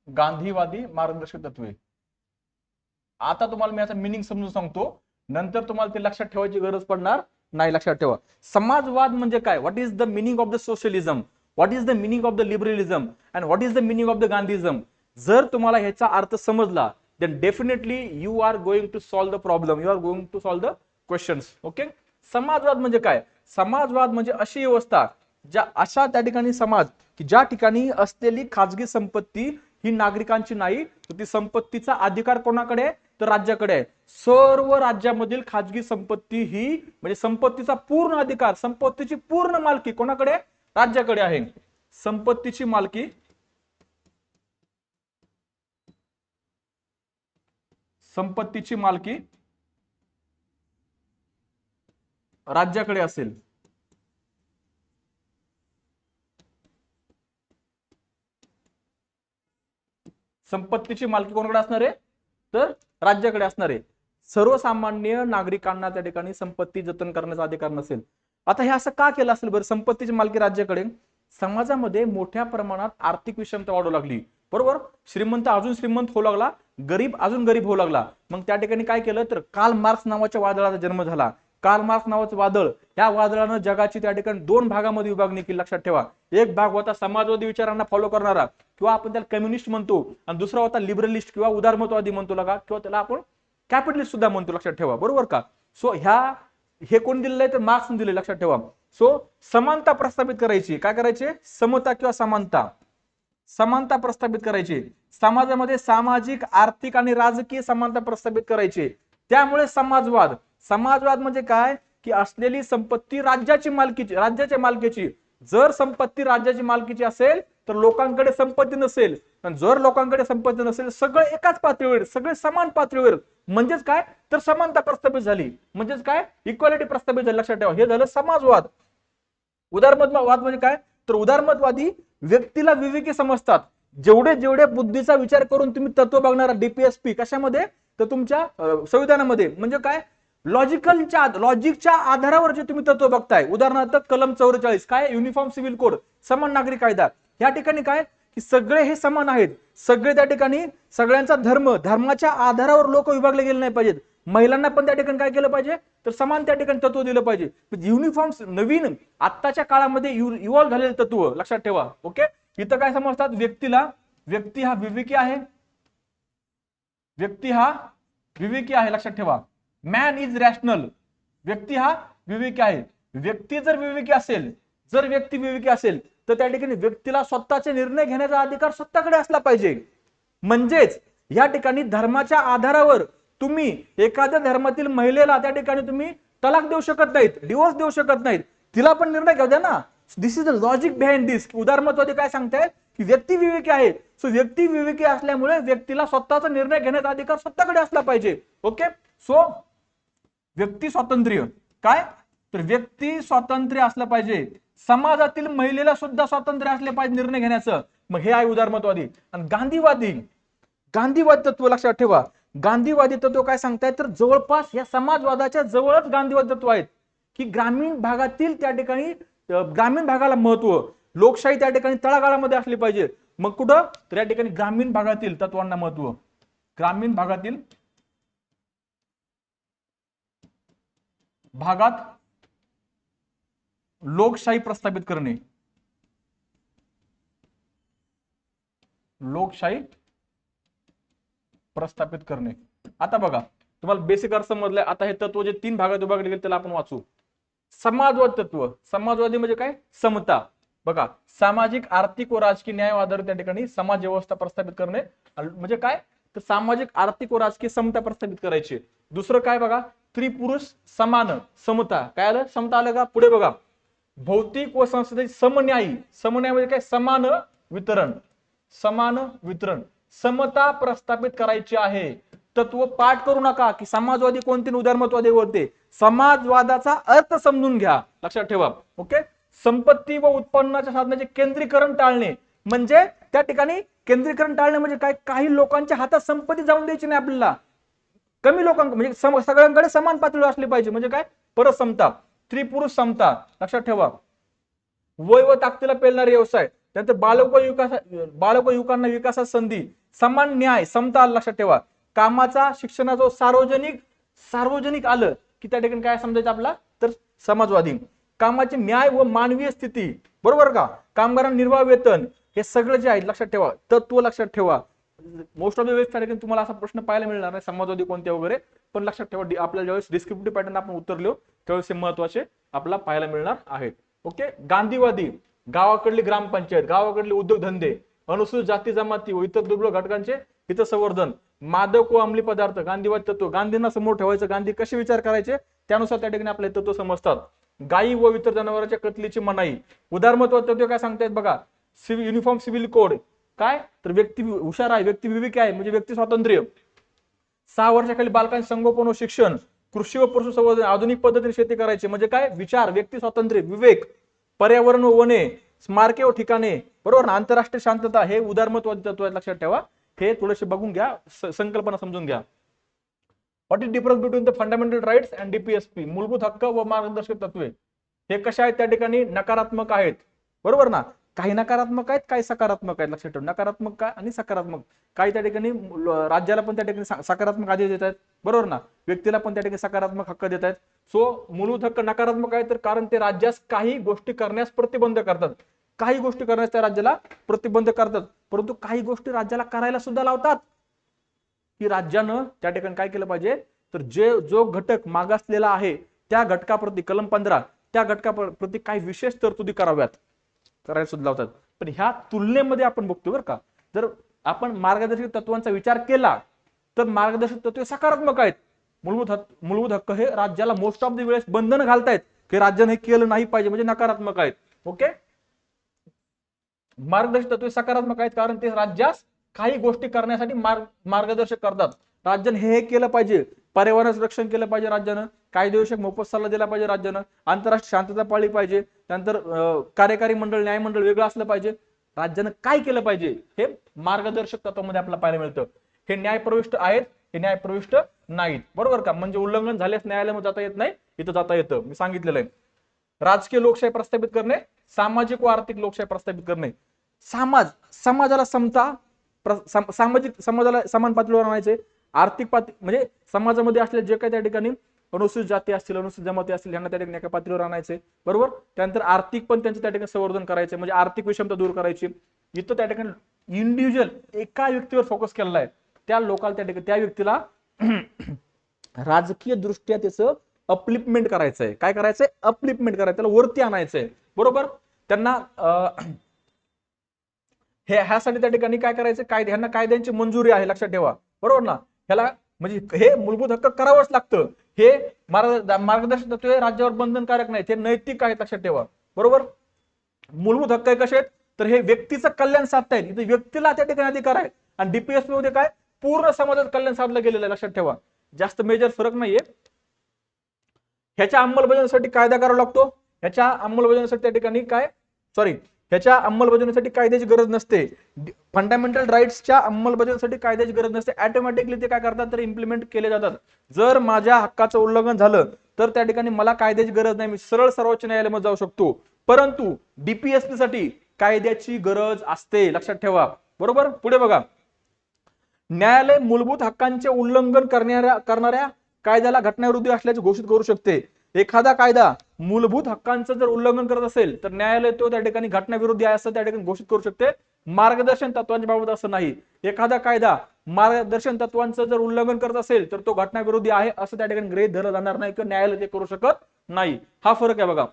गांधीवादी मार्गदर्शक तत्वे. आता तुम्हाला मी याचा मिनिंग समजून सांगतो, नंतर तुम्हाला ते लक्षात ठेवायची गरज पडणार नाही. लक्षात ठेवा, समाजवाद म्हणजे काय, what is the meaning of the socialism, what is the meaning of the liberalism and what is the meaning of the Gandhism. जर तुम्हाला ह्याचा अर्थ समजला, then definitely you are going to solve the problem, you are going to solve the questions. Okay. समाजवाद म्हणजे काय, समाजवाद म्हणजे अशी व्यवस्था, ज्या अशा त्या ठिकाणी समाज की ज्या ठिकाणी असलेली खाजगी संपत्ती ही नागरिकांची नाही, तर ती संपत्तीचा अधिकार कोणाकडे आहे, तर राज्याकडे आहे. सर्व राज्यामधील खाजगी संपत्ती ही म्हणजे संपत्तीचा पूर्ण अधिकार, संपत्तीची पूर्ण मालकी कोणाकडे, राज्याकडे आहे. संपत्तीची मालकी संपत्तीची मालकी राज्याकडे असेल. संपत्तीची मालकी कोणाकडे असणार आहे, तर राज्याकडे असणार आहे. सर्वसामान्य नागरिकांना त्या ठिकाणी संपत्ती जतन करण्याचा अधिकार नसेल. आता हे असं का केलं असेल बरं, संपत्तीची मालकी राज्याकडे. समाजामध्ये मोठ्या प्रमाणात आर्थिक विषमता वाढू लागली, बरोबर. श्रीमंत अजून श्रीमंत होऊ लागला, गरीब अजून गरीब होऊ लागला. मग त्या ठिकाणी काय केलं, तर कार्ल मार्क्स नावाच्या वादळाचा जन्म झाला. कार्ल मार्क्स नावाचं वादळ, या वादळानं जगाची त्या ठिकाणी 2 भागामध्ये विभागणी केली. लक्षात ठेवा, एक भाग होता समाजवादी विचारांना फॉलो करणारा, किंवा आपण त्याला कम्युनिस्ट म्हणतो, आणि दुसरा होता लिबरलिस्ट किंवा उदारमतवादी म्हणतो लगा, किंवा त्याला आपण कॅपिटलिस्ट सुद्धा म्हणतो. लक्षात ठेवा, बरोबर का. सो हे कोण दिलेलं आहे, तर मार्क्सने दिले. लक्षात ठेवा. सो समानता प्रस्थापित करायची, काय करायचे, समता किंवा समानता, समानता प्रस्थापित करायची. समाजामध्ये सामाजिक, आर्थिक आणि राजकीय समानता प्रस्थापित करायची. त्यामुळे समाजवाद, समाजवाद म्हणजे काय, की असलेली संपत्ती राज्याची मालकीची, राज्याच्या मालकीची. जर संपत्ती राज्याची मालकीची असेल तर लोकांकडे संपत्ती नसेल, आणि जर लोकांकडे संपत्ती नसेल, सगळे एकाच पातळीवर, सगळे समान पातळीवर, म्हणजेच काय, तर समानता प्रस्थापित झाली, म्हणजेच काय, इक्वालिटी प्रस्थापित झाली. लक्षात ठेवा, हे झालं समाजवाद. उदारमतवाद म्हणजे काय, तर उदारमतवादी व्यक्तीला विवेकी समजतात. जेवढे जेवढे बुद्धीचा विचार करून तुम्ही तत्व बघणारा डीपीएसपी कशामध्ये, तर तुमच्या संविधानामध्ये, म्हणजे काय, लॉजिकच्या आधारावर जे तुम्ही तत्व बघताय. उदाहरणार्थ कलम 44 काय, युनिफॉर्म सिव्हिल कोड, समान नागरिक कायदा. या ठिकाणी काय, की सगळे हे समान आहेत, सगळे त्या ठिकाणी सगळ्यांचा धर्माच्या आधारावर लोक विभागले गेले नाही पाहिजेत. महिलांना पण त्या ठिकाणी काय केलं पाहिजे, तर समान त्या ठिकाणी तत्व दिलं पाहिजे. युनिफॉर्म नवीन आत्ताच्या काळामध्ये इव्हॉल्व्ह झालेलं तत्व. लक्षात ठेवा. ओके. इथं काय समजतात, व्यक्ती हा विवेकी आहे, व्यक्ती हा विवेकी आहे. लक्षात ठेवा, मॅन इज रॅशनल, व्यक्ती हा विवेकी आहे. व्यक्ती जर विवेकी असेल, जर व्यक्ती विवेकी असेल, तर त्या ठिकाणी व्यक्तीला स्वतःचे निर्णय घेण्याचा अधिकार स्वतःकडे असला पाहिजे. म्हणजेच या ठिकाणी धर्माच्या आधारावर तुम्ही एखाद्या धर्मातील महिलेला त्या ठिकाणी तुम्ही तलाक देऊ शकत नाहीत, डिवोर्स देऊ शकत नाहीत, तिला पण निर्णय घेऊ द्या ना. दिस इज द लॉजिक बिहाइंड दिस. उदारमतवादी काय सांगतायत, की व्यक्ती विवेकी आहे. सो व्यक्ती विवेकी असल्यामुळे व्यक्तीला स्वतःचा निर्णय घेण्याचा अधिकार स्वतःकडे असला पाहिजे. ओके. सो व्यक्ती स्वातंत्र्य काय, तर व्यक्ती स्वातंत्र्य असलं पाहिजे. समाजातील महिलेला सुद्धा स्वातंत्र्य असले पाहिजे निर्णय घेण्याचं. मग हे आहे उदारमतवादी. आणि गांधीवादी तत्व लक्षात ठेवा. गांधीवादी तत्व काय सांगतायत, तर जवळपास या समाजवादाच्या जवळच गांधीवादी तत्व आहेत, की ग्रामीण भागातील त्या ठिकाणी ग्रामीण भागाला महत्व, लोकशाही त्या ठिकाणी तळागाळामध्ये असली पाहिजे. मग कुठं, तर या ठिकाणी ग्रामीण भागातील तत्वांना महत्व, ग्रामीण भागात लोकशाही प्रस्थापित करणे, लोकशाही प्रस्थापित करणे. आता बघा तुम्हाला बेसिक अर्थ समजलाय. आता हे तत्व जे 3 भागात विभागले गेले त्याला आपण वाचू. समाजवादी तत्व. समाजवादी म्हणजे काय? समता. बघा सामाजिक, आर्थिक व राजकीय न्याय आधारित त्या ठिकाणी समाज व्यवस्था प्रस्थापित करणे म्हणजे काय? तर सामाजिक, आर्थिक व राजकीय समता प्रस्थापित करायची. दुसरं काय बघा? स्त्री पुरुष समान समता. काय आलं? समता आलं का? पुढे बघा भौतिक व संस्कृती समन्यायी. समन्याय म्हणजे काय? समान वितरण. समान वितरण, समता प्रस्थापित करायची आहे. तत्व पाठ करू नका की समाजवादी कोणते उदारमतवादी होते. समाजवादाचा अर्थ समजून घ्या, लक्षात ठेवा. ओके. संपत्ती व उत्पन्नाच्या साधनाचे केंद्रीकरण टाळणे म्हणजे त्या ठिकाणी केंद्रीकरण टाळणे म्हणजे काय? काही लोकांच्या हातात संपत्ती जाऊन द्यायची नाही आपल्याला. कमी लोकांना म्हणजे सगळ्यांकडे समान पातळीवर असली पाहिजे म्हणजे काय? परत समता. स्त्री पुरुष समता, लक्षात ठेवा. वय व ताकदीला पेलणारे व्यवसाय, त्यानंतर बालक व युवकांना विकासात संधी, समान न्याय, समता, लक्षात ठेवा. कामाचा, शिक्षणाचा सार्वजनिक आलं की त्या ठिकाणी काय समजायचं आपला? तर समाजवादी. कामाची न्याय व मानवीय स्थिती, बरोबर का? कामगारांना निर्वाह वेतन, हे सगळं जे आहे लक्षात ठेवा. तत्व लक्षात ठेवा. मोस्ट ऑफ द वेळेस त्या ठिकाणी तुम्हाला असा प्रश्न पाहायला मिळणार नाही समाजवादी कोणते वगैरे, पण लक्षात ठेवा आपल्याला ज्यावेळेस डिस्क्रिप्टिव्ह पॅटर्न आपण उतरलो त्यावेळेस हे महत्वाचे आपल्याला पाहायला मिळणार आहेत. ओके. गांधीवादी, गावाकडली ग्रामपंचायत, गावाकडले उद्योगधंदे, अनुसूचित जाती जमाती व इतर दुर्बल घटकांचे हितसंवर्धन, मादक व अंमली पदार्थ, गांधीवादी तत्व, गांधींना समोर ठेवायचं, गांधी कसे विचार करायचे त्यानुसार त्या ठिकाणी आपले तत्व समजतात. गायी व इतर जनावरांच्या कत्तलीची मनाई, उदारमतवादी तत्व काय सांगतायत बघा? युनिफॉर्म सिव्हिल कोड, काय? तर व्यक्ती हुशार आहे, व्यक्ती विवेकी आहे म्हणजे व्यक्ती स्वातंत्र्य. 6 वर्षाखाली बालकांचे संगोपन व शिक्षण, कृषी व पशुसंवर्धन, आधुनिक पद्धतीने शेती करायची म्हणजे काय? विचार, व्यक्ती स्वातंत्र्य, विवेक. पर्यावरण व वने, स्मारके व ठिकाणे, बरोबर ना? आंतरराष्ट्रीय शांतता, हे उदारमतवादी तत्व आहेत, लक्षात ठेवा. हे थोडेसे बघून घ्या, संकल्पना समजून घ्या. What is difference between the fundamental rights and DPSP, मूलभूत हक्क व मार्गदर्शक तत्वे. हे कशा आहेत? त्या ठिकाणी नकारात्मक आहेत, बरोबर ना? काही नकारात्मक आहेत, काही सकारात्मक आहेत, लक्षात ठेवा. नकारात्मक काय आणि सकारात्मक. काही त्या ठिकाणी राज्याला पण त्या ठिकाणी सकारात्मक आदेश देत आहेत, बरोबर ना? व्यक्तीला पण त्या ठिकाणी सकारात्मक हक्क देत आहेत. सो मूलभूत हक्क नकारात्मक आहे तर कारण ते राज्यास काही गोष्टी करण्यास प्रतिबंध करतात. काही गोष्टी करण्यास त्या राज्याला प्रतिबंध करतात, परंतु काही गोष्टी राज्याला करायला सुद्धा लावतात. की राज्यानं त्या ठिकाणी काय केलं पाहिजे? तर जो घटक मागासलेला आहे त्या घटकाप्रती कलम 15 त्या घटकाप्रती काही विशेष तरतुदी करायला सुद्धा लावतात. पण ह्या तुलनेमध्ये आपण बघतो बरं का, जर आपण मार्गदर्शक तत्वांचा विचार केला तर मार्गदर्शक तत्वे सकारात्मक आहेत. मूलभूत हक्क हे राज्याला मोस्ट ऑफ द वेळेस बंधन घालतायत की राज्याने हे केलं नाही पाहिजे म्हणजे नकारात्मक आहेत. ओके. मार्गदर्शक तत्वे सकारात्मक आहेत कारण ते राज्यास काही गोष्टी करण्यासाठी मार्गदर्शक करतात. राज्याने हे केलं पाहिजे, पर्यावरणाचं रक्षण केलं पाहिजे राज्यानं, कायदेविषयक मोफत सल्ला दिला पाहिजे राज्यानं, आंतरराष्ट्रीय शांतता पाळली पाहिजे, त्यानंतर कार्यकारी मंडळ, न्यायमंडळ वेगळं असलं पाहिजे. राज्यानं काय केलं पाहिजे हे मार्गदर्शक तत्वामध्ये आपल्याला पाहायला मिळतं. हे न्यायप्रविष्ट आहेत, हे न्यायप्रविष्ट नाहीत, बरोबर का? म्हणजे उल्लंघन झाल्यास न्यायालयामध्ये जाता येत नाही, इथं जाता येतं, मी सांगितलेलं आहे. राजकीय लोकशाही प्रस्थापित करणे, सामाजिक व आर्थिक लोकशाही प्रस्थापित करणे. समाजाला समता, समाजाला समान पातळीवर आणायचे. आर्थिक म्हणजे समाजामध्ये असलेले जे काही त्या ठिकाणी अनुसूचित जाती असतील, अनुसूचित जमाती असतील यांना त्या ठिकाणी एका पातळीवर आणायचे, बरोबर. त्यानंतर आर्थिक पण त्यांचं त्या ठिकाणी संवर्धन करायचे म्हणजे आर्थिक विषमता दूर करायची. इथं त्या ठिकाणी इंडिव्हिज्युअल एका व्यक्तीवर फोकस केलेला आहे. त्या लोकांना त्या ठिकाणी त्या व्यक्तीला राजकीय दृष्ट्या त्याचं अपलिपमेंट करायचंय. काय करायचंय? अपलिपमेंट करायचं, त्याला वरती आणायचंय, बरोबर. त्यांना ह्यासाठी त्या ठिकाणी काय करायचं? ह्यांना कायद्यांची मंजुरी आहे, लक्षात ठेवा, बरोबर ना. ह्याला म्हणजे हे मूलभूत हक्क करावंच लागतं. हे मार्गदर्शक तत्वे राज्यावर बंधनकारक नाहीत, हे नैतिक आहेत, लक्षात ठेवा, बरोबर. मूलभूत हक्क कसे आहेत? तर हे व्यक्तीचं कल्याण साधतायत, इथे व्यक्तीला त्या ठिकाणी अधिकार आहे. आणि डीपीएसपी मध्ये काय? पूर्ण समाजात कल्याण साधलं गेलेलं आहे, लक्षात ठेवा. जास्त मेजर फरक नाहीये. ह्याच्या अंमलबजावणीसाठी कायदा करावा लागतो. ह्याच्या अंमलबजावणीसाठी त्या ठिकाणी ह्याच्या अंमलबजावणीसाठी कायद्याची गरज नसते. फंडामेंटल राईट्सच्या अंमलबजावणीसाठी कायद्याची गरज नसते. ऑटोमॅटिकली ते काय करतात तर इम्प्लिमेंट केले जातात. जर माझ्या हक्काचं उल्लंघन झालं तर त्या ठिकाणी मला कायद्याची गरज नाही, मी सरळ सर्वोच्च न्यायालयामध्ये जाऊ शकतो. परंतु डीपीएसपी साठी कायद्याची गरज असते, लक्षात ठेवा, बरोबर. पुढे बघा, न्यायालय मूलभूत हक्कांचे उल्लंघन करणाऱ्या कायद्याला घटनाविरोधी असल्याचे घोषित करू शकते. एखादा कायदा मूलभूत हक्कांचं जर उल्लंघन करत असेल तर न्यायालय तो त्या ठिकाणी घटनाविरोधी आहे असं त्या ठिकाणी घोषित करू शकते. मार्गदर्शन तत्वांच्या बाबत असं नाही. एखादा कायदा मार्गदर्शन तत्वांचं जर उल्लंघन करत असेल तर तो घटनाविरोधी आहे असं त्या ठिकाणी गृहीत धरलं जाणार नाही किंवा न्यायालय ते करू शकत नाही. हा फरक आहे बघा.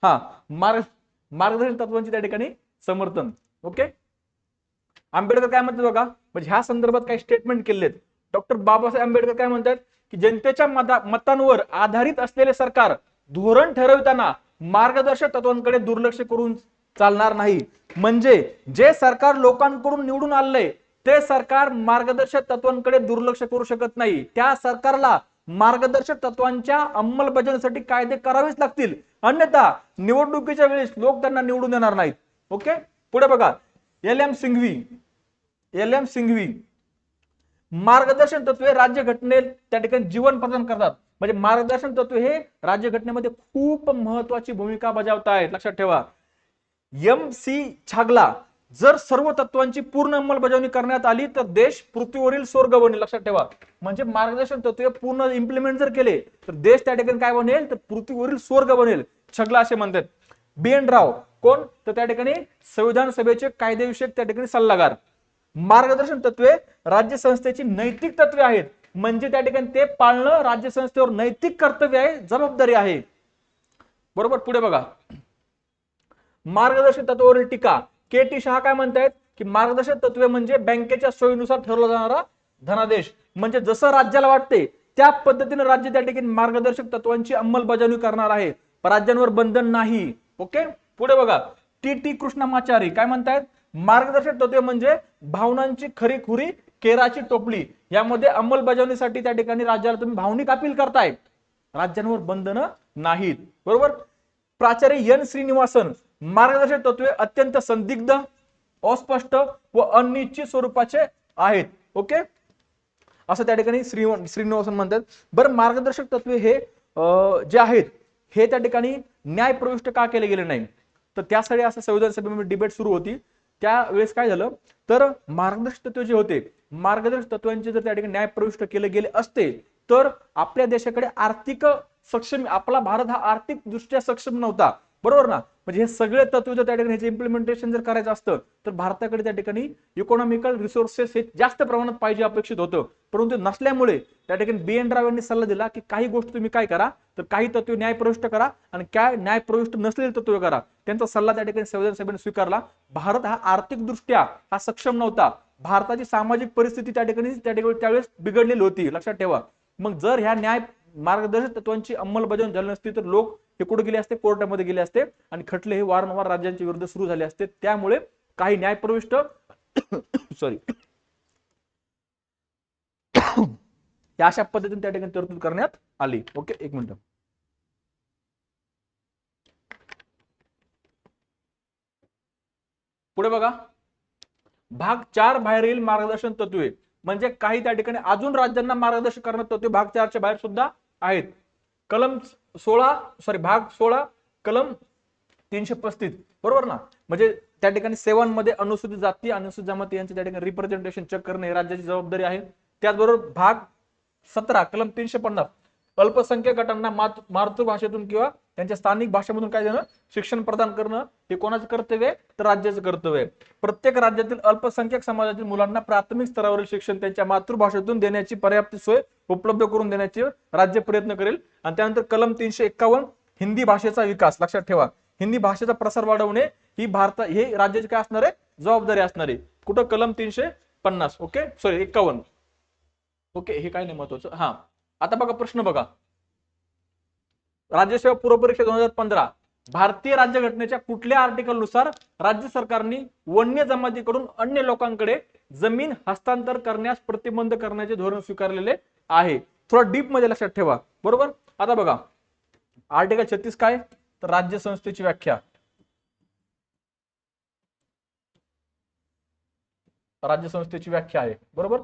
हा मार्गदर्शन तत्वांची त्या ठिकाणी समर्थन. ओके. आंबेडकर काय म्हणतात बघा, म्हणजे ह्या संदर्भात काही स्टेटमेंट केले. डॉक्टर बाबासाहेब आंबेडकर काय म्हणतात की जनतेच्या मतांवर आधारित असलेले सरकार धोरण ठरवताना मार्गदर्शक तत्वांकडे दुर्लक्ष करून चालणार नाही. म्हणजे जे सरकार लोकांकडून निवडून आलंय ते सरकार मार्गदर्शक तत्वांकडे दुर्लक्ष करू शकत नाही. त्या सरकारला मार्गदर्शक तत्वांच्या अंमलबजावणीसाठी कायदे करावेच लागतील, अन्यथा निवडणुकीच्या वेळेस लोक त्यांना निवडून देणार नाहीत. ओके. पुढे बघा, एल एम सिंघवी मार्गदर्शन तत्वे राज्यघटनेत त्या ठिकाणी जीवन प्रदान करतात. म्हणजे मार्गदर्शन तत्वे हे राज्यघटनेमध्ये खूप महत्वाची भूमिका बजावत आहेत. लक्षात ठेवा. एम सी छागला, जर सर्व तत्वांची पूर्ण अंमलबजावणी करण्यात आली तर देश पृथ्वीवरील स्वर्ग बनेल. लक्षात ठेवा. म्हणजे मार्गदर्शन तत्वे पूर्ण इम्प्लिमेंट जर केले तर देश त्या ठिकाणी काय बनेल, तर पृथ्वीवरील स्वर्ग बनेल. छगला असे म्हणतात. बी एन राव कोण, तर त्या ठिकाणी संविधान सभेचे कायदेविषयक त्या ठिकाणी सल्लागार. मार्गदर्शन तत्वे राज्य संस्थेची नैतिक तत्वे आहेत. म्हणजे त्या ठिकाणी ते पाळणं राज्य संस्थेवर नैतिक कर्तव्य आहे, जबाबदारी आहे. बरोबर. पुढे बघा, मार्गदर्शक तत्वावरील टीका. के टी शहा काय म्हणतायत की मार्गदर्शक तत्वे म्हणजे बँकेच्या सोयीनुसार ठरवला जाणारा धनादेश. म्हणजे जसं राज्याला वाटते त्या पद्धतीने राज्य त्या ठिकाणी मार्गदर्शक तत्वांची अंमलबजावणी करणार आहे, राज्यांवर बंधन नाही. ओके. पुढे बघा, टी टी कृष्णमाचारी काय म्हणतायत, मार्गदर्शक तत्वे म्हणजे भावनांची खरीखुरी केराची टोपली. यामध्ये अंमलबजावणीसाठी त्या ठिकाणी राज्याला तुम्ही भावनिक अपील करताय, राज्यांवर बंधन नाहीत. बरोबर. प्राचार्य एन श्रीनिवासन, मार्गदर्शक तत्वे अत्यंत संदिग्ध, अस्पष्ट व अनिश्चित स्वरूपाचे आहेत. ओके. असं त्या ठिकाणी श्रीनिवासन म्हणतात. बरं, मार्गदर्शक तत्वे हे जे आहेत हे त्या ठिकाणी न्यायप्रविष्ट का केले गेले नाही, तर त्यासाठी असं संविधान सभेमध्ये डिबेट सुरू होती. त्यावेळेस काय झालं, तर मार्गदर्शक तत्व जे होते, मार्गदर्शक तत्वांचे जर त्या ठिकाणी न्यायप्रविष्ट केले गेले असते तर आपल्या देशाकडे आर्थिक सक्षम, आपला भारत हा आर्थिक दृष्ट्या सक्षम नव्हता. बरोबर ना. म्हणजे हे सगळे तत्व जर त्या ठिकाणी ह्याचे इम्प्लिमेंटेशन जर करायचं असतं तर भारताकडे त्या ठिकाणी इकॉनॉमिकल रिसोर्सेस हे जास्त प्रमाणात पाहिजे अपेक्षित होतं. परंतु नसल्यामुळे त्या ठिकाणी बी एन राव यांनी सल्ला दिला की काही गोष्टी तुम्ही काय करा, तर काही तत्व न्यायप्रविष्ट करा आणि काय न्यायप्रविष्ट नसलेले तत्व करा. त्यांचा सल्ला त्या ठिकाणी संविधान सभेने स्वीकारला. भारत हा आर्थिक दृष्ट्या हा सक्षम नव्हता. भारताची सामाजिक परिस्थिती त्या ठिकाणी त्यावेळेस बिघडलेली होती. लक्षात ठेवा. मग जर ह्या न्याय मार्गदर्शक तत्वांची अंमलबजावणी झाली नसती तर लोक हे कुठे गेले असते, कोर्टामध्ये गेले असते आणि खटले हे वारंवार राज्यांच्या विरुद्ध सुरू झाले असते. त्यामुळे काही न्यायप्रविष्ट सॉरी अशा पद्धतीने त्या ठिकाणी तरतूद करण्यात आली. ओके. एक मिनिट. पुढे बघा, भाग 4 बाहेरील मार्गदर्शन तत्वे. म्हणजे काही त्या ठिकाणी अजून राज्यांना मार्गदर्शन करण्यात तत्वे भाग 4 च्या बाहेर सुद्धा आहेत. कलम 16 भाग 16 कलम 335. बरोबर ना. म्हणजे त्या ठिकाणी सेवांमध्ये अनुसूचित जाती, अनुसूचित जमाती यांचे त्या ठिकाणी रिप्रेझेंटेशन चेक करणे हे राज्याची जबाबदारी आहे. त्याचबरोबर भाग 17 कलम 350 अल्पसंख्याक गटांना मातृभाषेतून किंवा त्यांच्या स्थानिक भाषेमधून काय देणं, शिक्षण प्रदान करणं हे कोणाचं कर्तव्य आहे, तर राज्याचं कर्तव्य आहे. प्रत्येक राज्यातील अल्पसंख्याक समाजातील मुलांना प्राथमिक स्तरावरील शिक्षण त्यांच्या मातृभाषेतून देण्याची पर्याप्त सोय उपलब्ध करून देण्याचे राज्य प्रयत्न करेल. आणि त्यानंतर कलम 351 हिंदी भाषेचा विकास. लक्षात ठेवा, हिंदी भाषेचा प्रसार वाढवणे ही हे राज्याची काय असणार आहे, जबाबदारी असणार आहे. कुठं, कलम 350. ओके. सॉरी 51. ओके. हे काय नाही महत्वाचं. हा, आता बघा प्रश्न बघा, राज्यसेवा पूर्व परीक्षा 2015 भारतीय राज्यघटनेच्या कुठल्या आर्टिकल नुसार राज्य सरकारने वन्य जमातीकडून अन्य लोकांकडे जमीन हस्तांतर करण्यास प्रतिबंध करण्याचे धोरण स्वीकारलेले आहे. थोडा डीप मध्ये लक्षात ठेवा. बरोबर. आता बघा, आर्टिकल 36 काय, तर राज्य संस्थेची व्याख्या. राज्य संस्थेची व्याख्या आहे. बरोबर.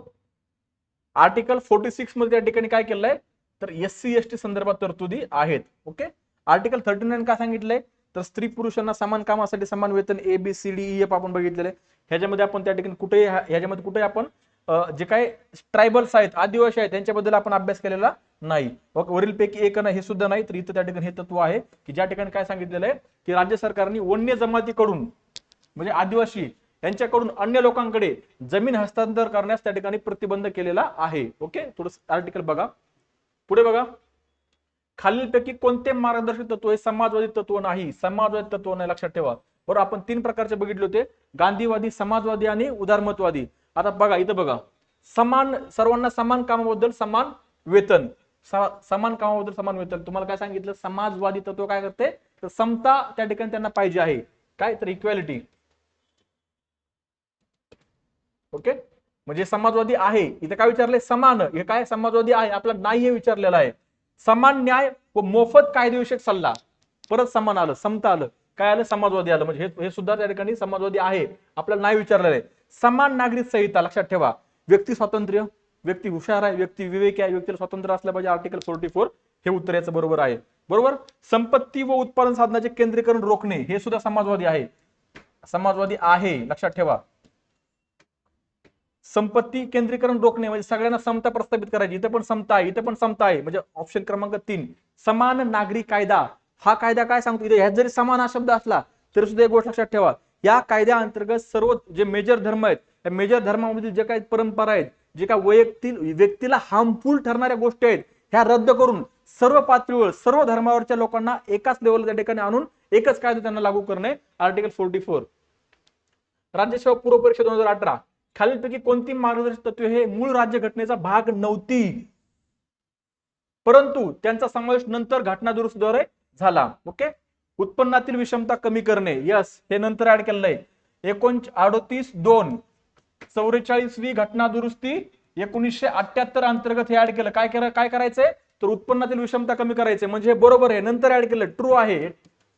आर्टिकल 46 मध्ये त्या ठिकाणी काय केलंय, तर SC ST संदर्भात तरतुदी आहेत. ओके. आर्टिकल 39 काय सांगितलंय, तर स्त्री पुरुषांना समान कामासाठी समान वेतन ABCDEF आपण बघितलेले. ह्याच्यामध्ये आपण त्या ठिकाणी कुठेही आपण जे काही ट्रायबल्स आहेत, आदिवासी आहेत, त्यांच्याबद्दल आपण अभ्यास केलेला नाही. वरीलपैकी एक नाही हे सुद्धा नाही. तर इथं त्या ठिकाणी हे तत्व आहे की ज्या ठिकाणी काय सांगितलेलं आहे की राज्य सरकारने वन्य जमातीकडून म्हणजे आदिवासी यांच्याकडून अन्य लोकांकडे जमीन हस्तांतर करण्यास त्या ठिकाणी प्रतिबंध केलेला आहे. ओके, थोडं आर्टिकल बघा, पुढे बघा. खालीलपैकी कोणते मार्गदर्शक तत्व हे समाजवादी तत्व नाही? समाजवादी तत्व नाही, लक्षात ठेवा. बरोबर, आपण तीन प्रकारचे बघितले होते, गांधीवादी, समाजवादी आणि उदारमतवादी. आता बघा इथं बघा, समान, सर्वांना समान कामाबद्दल समान वेतन, समान कामाबद्दल समान वेतन. तुम्हाला काय सांगितलं? समाजवादी तत्व काय करते? तर समता त्या ठिकाणी त्यांना पाहिजे आहे, काय तर इक्वॅलिटी. ओके, म्हणजे समाजवादी आहे, इथे काय विचारले? समान. हे काय समाजवादी आहे? आपला नाही हे विचारलेलं आहे. समान न्याय व मोफत कायदेविषयक सल्ला, परत समान आलं, समता आलं, काय आलं? समाजवादी आलं. म्हणजे हे सुद्धा त्या ठिकाणी समाजवादी आहे, आपल्याला नाही विचारलेलं आहे. समान नागरिक संहिता, लक्षात ठेवा. व्यक्ती स्वातंत्र्य, व्यक्ती हुशार आहे, व्यक्ती विवेक आहे, व्यक्तीला स्वातंत्र्य असलं पाहिजे, आर्टिकल 44 हे उत्तर याचं बरोबर आहे. बरोबर. संपत्ती व उत्पादन साधनाचे केंद्रीकरण रोखणे, हे सुद्धा समाजवादी आहे, समाजवादी आहे, लक्षात ठेवा. संपत्ती केंद्रीकरण रोखणे म्हणजे सगळ्यांना समता प्रस्थापित करायची, इथे पण समता आहे, इथे पण समता आहे, म्हणजे ऑप्शन क्रमांक 3. समान नागरी कायदा, हा कायदा काय सांगतो? इथे ह्यात जरी समान हा शब्द असला तरी सुद्धा एक गोष्ट लक्षात ठेवा, या कायद्या अंतर्गत सर्व जे मेजर धर्म आहेत, त्या मेजर धर्मामध्ये जे काही परंपरा आहेत, जे काही वैयक्तिक व्यक्तीला हार्मफुल ठरणाऱ्या गोष्टी आहेत, ह्या रद्द करून सर्व पातळीवर सर्व धर्मावरच्या लोकांना एकाच लेवल त्या ठिकाणी आणून एकच कायदा त्यांना लागू करणे, आर्टिकल 44. राज्यसेवा पूर्व परीक्षा 2018, खालीलपैकी कोणती मार्गदर्शक तत्वे हे मूळ राज्यघटनेचा भाग नव्हती, परंतु त्यांचा समावेश नंतर घटना दुरुस्तीद्वारे झाला? ओके, उत्पन्नातील विषमता कमी करणे, यस, हे नंतर ऍड केलेलं आहे. 1938-2 44वी घटना दुरुस्ती 1978 अंतर्गत हे ऍड केलं. काय करायचंय? तर उत्पन्नातील विषमता कमी करायचे, म्हणजे हे बरोबर आहे, नंतर ऍड केलं, ट्रू आहे,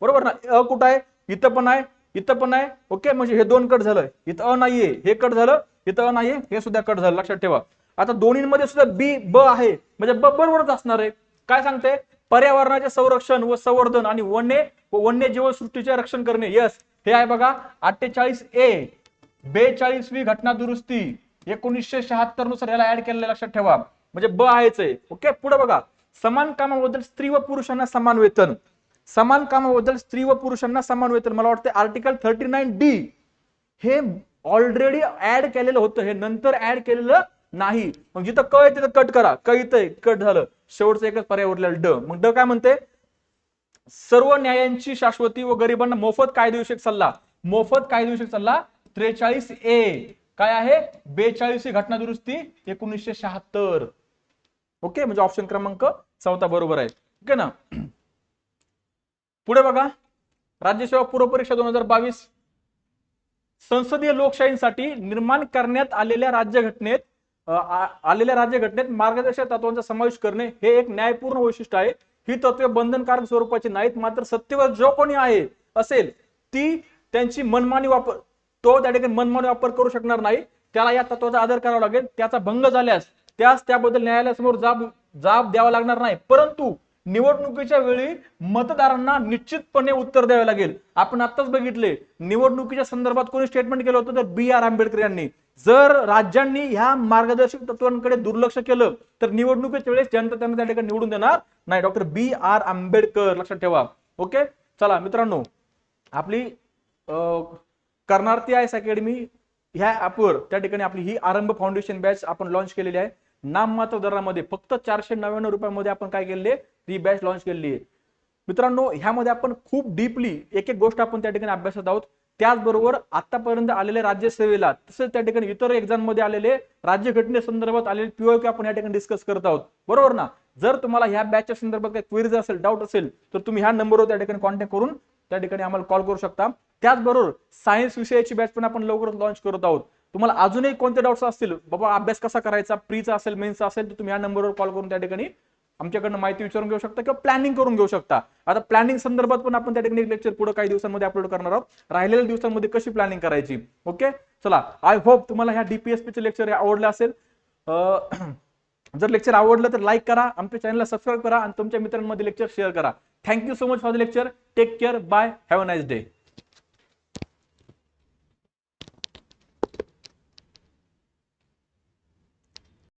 बरोबर ना. अ कुठं आहे? इथं पण आहे, इथं पण आहे. ओके, म्हणजे हे दोन कट झालं, इथं अ नाहीये, हे कट झालं, इथं अ नाहीये, हे सुद्धा कट झालं, लक्षात ठेवा. आता दोन्हीमध्ये सुद्धा बी ब आहे, म्हणजे ब बरोबरच असणार आहे. काय सांगते? पर्यावरणाचे संरक्षण व संवर्धन आणि वन्यजीव सृष्टीचे रक्षण करणे, यस, हे आहे बघा. 48A 42वी घटना दुरुस्ती 1976 नुसार याला ऍड केलेलं, लक्षात ठेवा, म्हणजे ब आहेच आहे. ओके, पुढे बघा. समान कामाबद्दल स्त्री व पुरुषांना समान वेतन, समान कामाबद्दल स्त्री व पुरुषांना समान वेतन, मला वाटतं आर्टिकल 39D हे ऑलरेडी ऍड केलेलं होतं, हे नंतर ऍड केलेलं नाही. मग जिथं क आहे तिथं कट करा, क इथं कट झालं, शेवटचं एकच पर्याय उरलेला ड. मग ड काय म्हणते? सर्व न्यायांची शाश्वती व गरिबांना मोफत कायदेविषयक सल्ला, मोफत कायदेविषयक सल्ला 43A काय आहे? 42वी घटना दुरुस्ती 1976. ओके, म्हणजे ऑप्शन क्रमांक 4 बरोबर आहे. ओके ना. पुढे बघा, राज्यसेवा पूर्व परीक्षा 2022, संसदीय लोकशाहीसाठी निर्माण करण्यात आलेल्या राज्यघटनेत मार्गदर्शक तत्वांचा समावेश करणे हे एक न्यायपूर्ण वैशिष्ट्य आहे. ही तत्वे बंधनकारक स्वरूपाची नाहीत, मात्र सत्तेवर जो कोणी आहे असेल ती त्यांची मनमानी वापर, तो त्या ठिकाणी मनमानी वापर करू शकणार नाही, त्याला या तत्वाचा आदर करावा लागेल. त्याचा भंग झाल्यास त्याबद्दल न्यायालयासमोर जाब द्यावा लागणार नाही, परंतु निवडणुकीच्या वेळी मतदारांना निश्चितपणे उत्तर द्यावे लागेल. आपण आताच बघितले, निवडणुकीच्या संदर्भात कोणी स्टेटमेंट केलं होतं? तर B.R. आंबेडकर यांनी. जर राज्यांनी ह्या मार्गदर्शक तत्वांकडे दुर्लक्ष केलं तर निवडणुकीच्या वेळेस जनता त्यांना त्या ठिकाणी निवडून देणार नाही. Doctor B.R. आंबेडकर, लक्षात ठेवा. ओके, चला मित्रांनो, आपली कर्नार्थी आयएएस अकॅडमी ह्या ऍपवर त्या ठिकाणी आपली ही आरंभ फाउंडेशन बॅच आपण लॉन्च केलेली आहे. नाममात्र दरामध्ये फक्त 499 रुपयामध्ये आपण काय केलेली आहे? ही बॅच लॉन्च केलेली आहे. मित्रांनो, ह्यामध्ये आपण खूप डीपली एक एक गोष्ट आपण त्या ठिकाणी अभ्यासत आहोत. त्याचबरोबर आतापर्यंत आलेले राज्यसेवेला तसेच त्या ठिकाणी इतर एक्झाम मध्ये आलेले राज्यघटनेसंदर्भात आलेले पीओक्यू आपण या ठिकाणी डिस्कस करत आहोत, बरोबर ना. जर तुम्हाला ह्या बॅचच्या संदर्भात काही क्वेरीज असेल, डाऊट असेल, तर तुम्ही ह्या नंबरवर त्या ठिकाणी कॉन्टॅक्ट करून त्या ठिकाणी आम्हाला कॉल करू शकता. त्याचबरोबर सायन्स विषयाची बॅच पण आपण लवकरच लॉन्च करत आहोत. तुम्हाला अजूनही कोणते डाऊट्स असतील, बाबा अभ्यास कसा करायचा, प्रीचा असेल, मेन्सचा असेल, तर तुम्ही ह्या नंबरवर कॉल करून त्या ठिकाणी आमच्याकडनं माहिती विचारून घेऊ शकता किंवा प्लॅनिंग करून घेऊ शकता. आता प्लॅनिंग संदर्भात पण आपण त्या ठिकाणी लेक्चर पुढे काही दिवसांमध्ये अपलोड करणार आहोत, राहिलेल्या दिवसांमध्ये कशी प्लॅनिंग करायची. ओके, चला, आय होप तुम्हाला ह्या डीपीएसपीचे लेक्चर आवडले असेल. जर लेक्चर आवडलं तर लाईक करा, आमच्या चॅनलला सबस्क्राईब करा आणि तुमच्या मित्रांमध्ये लेक्चर शेअर करा. Thank you so much for the lecture. Take care, bye, have a nice day.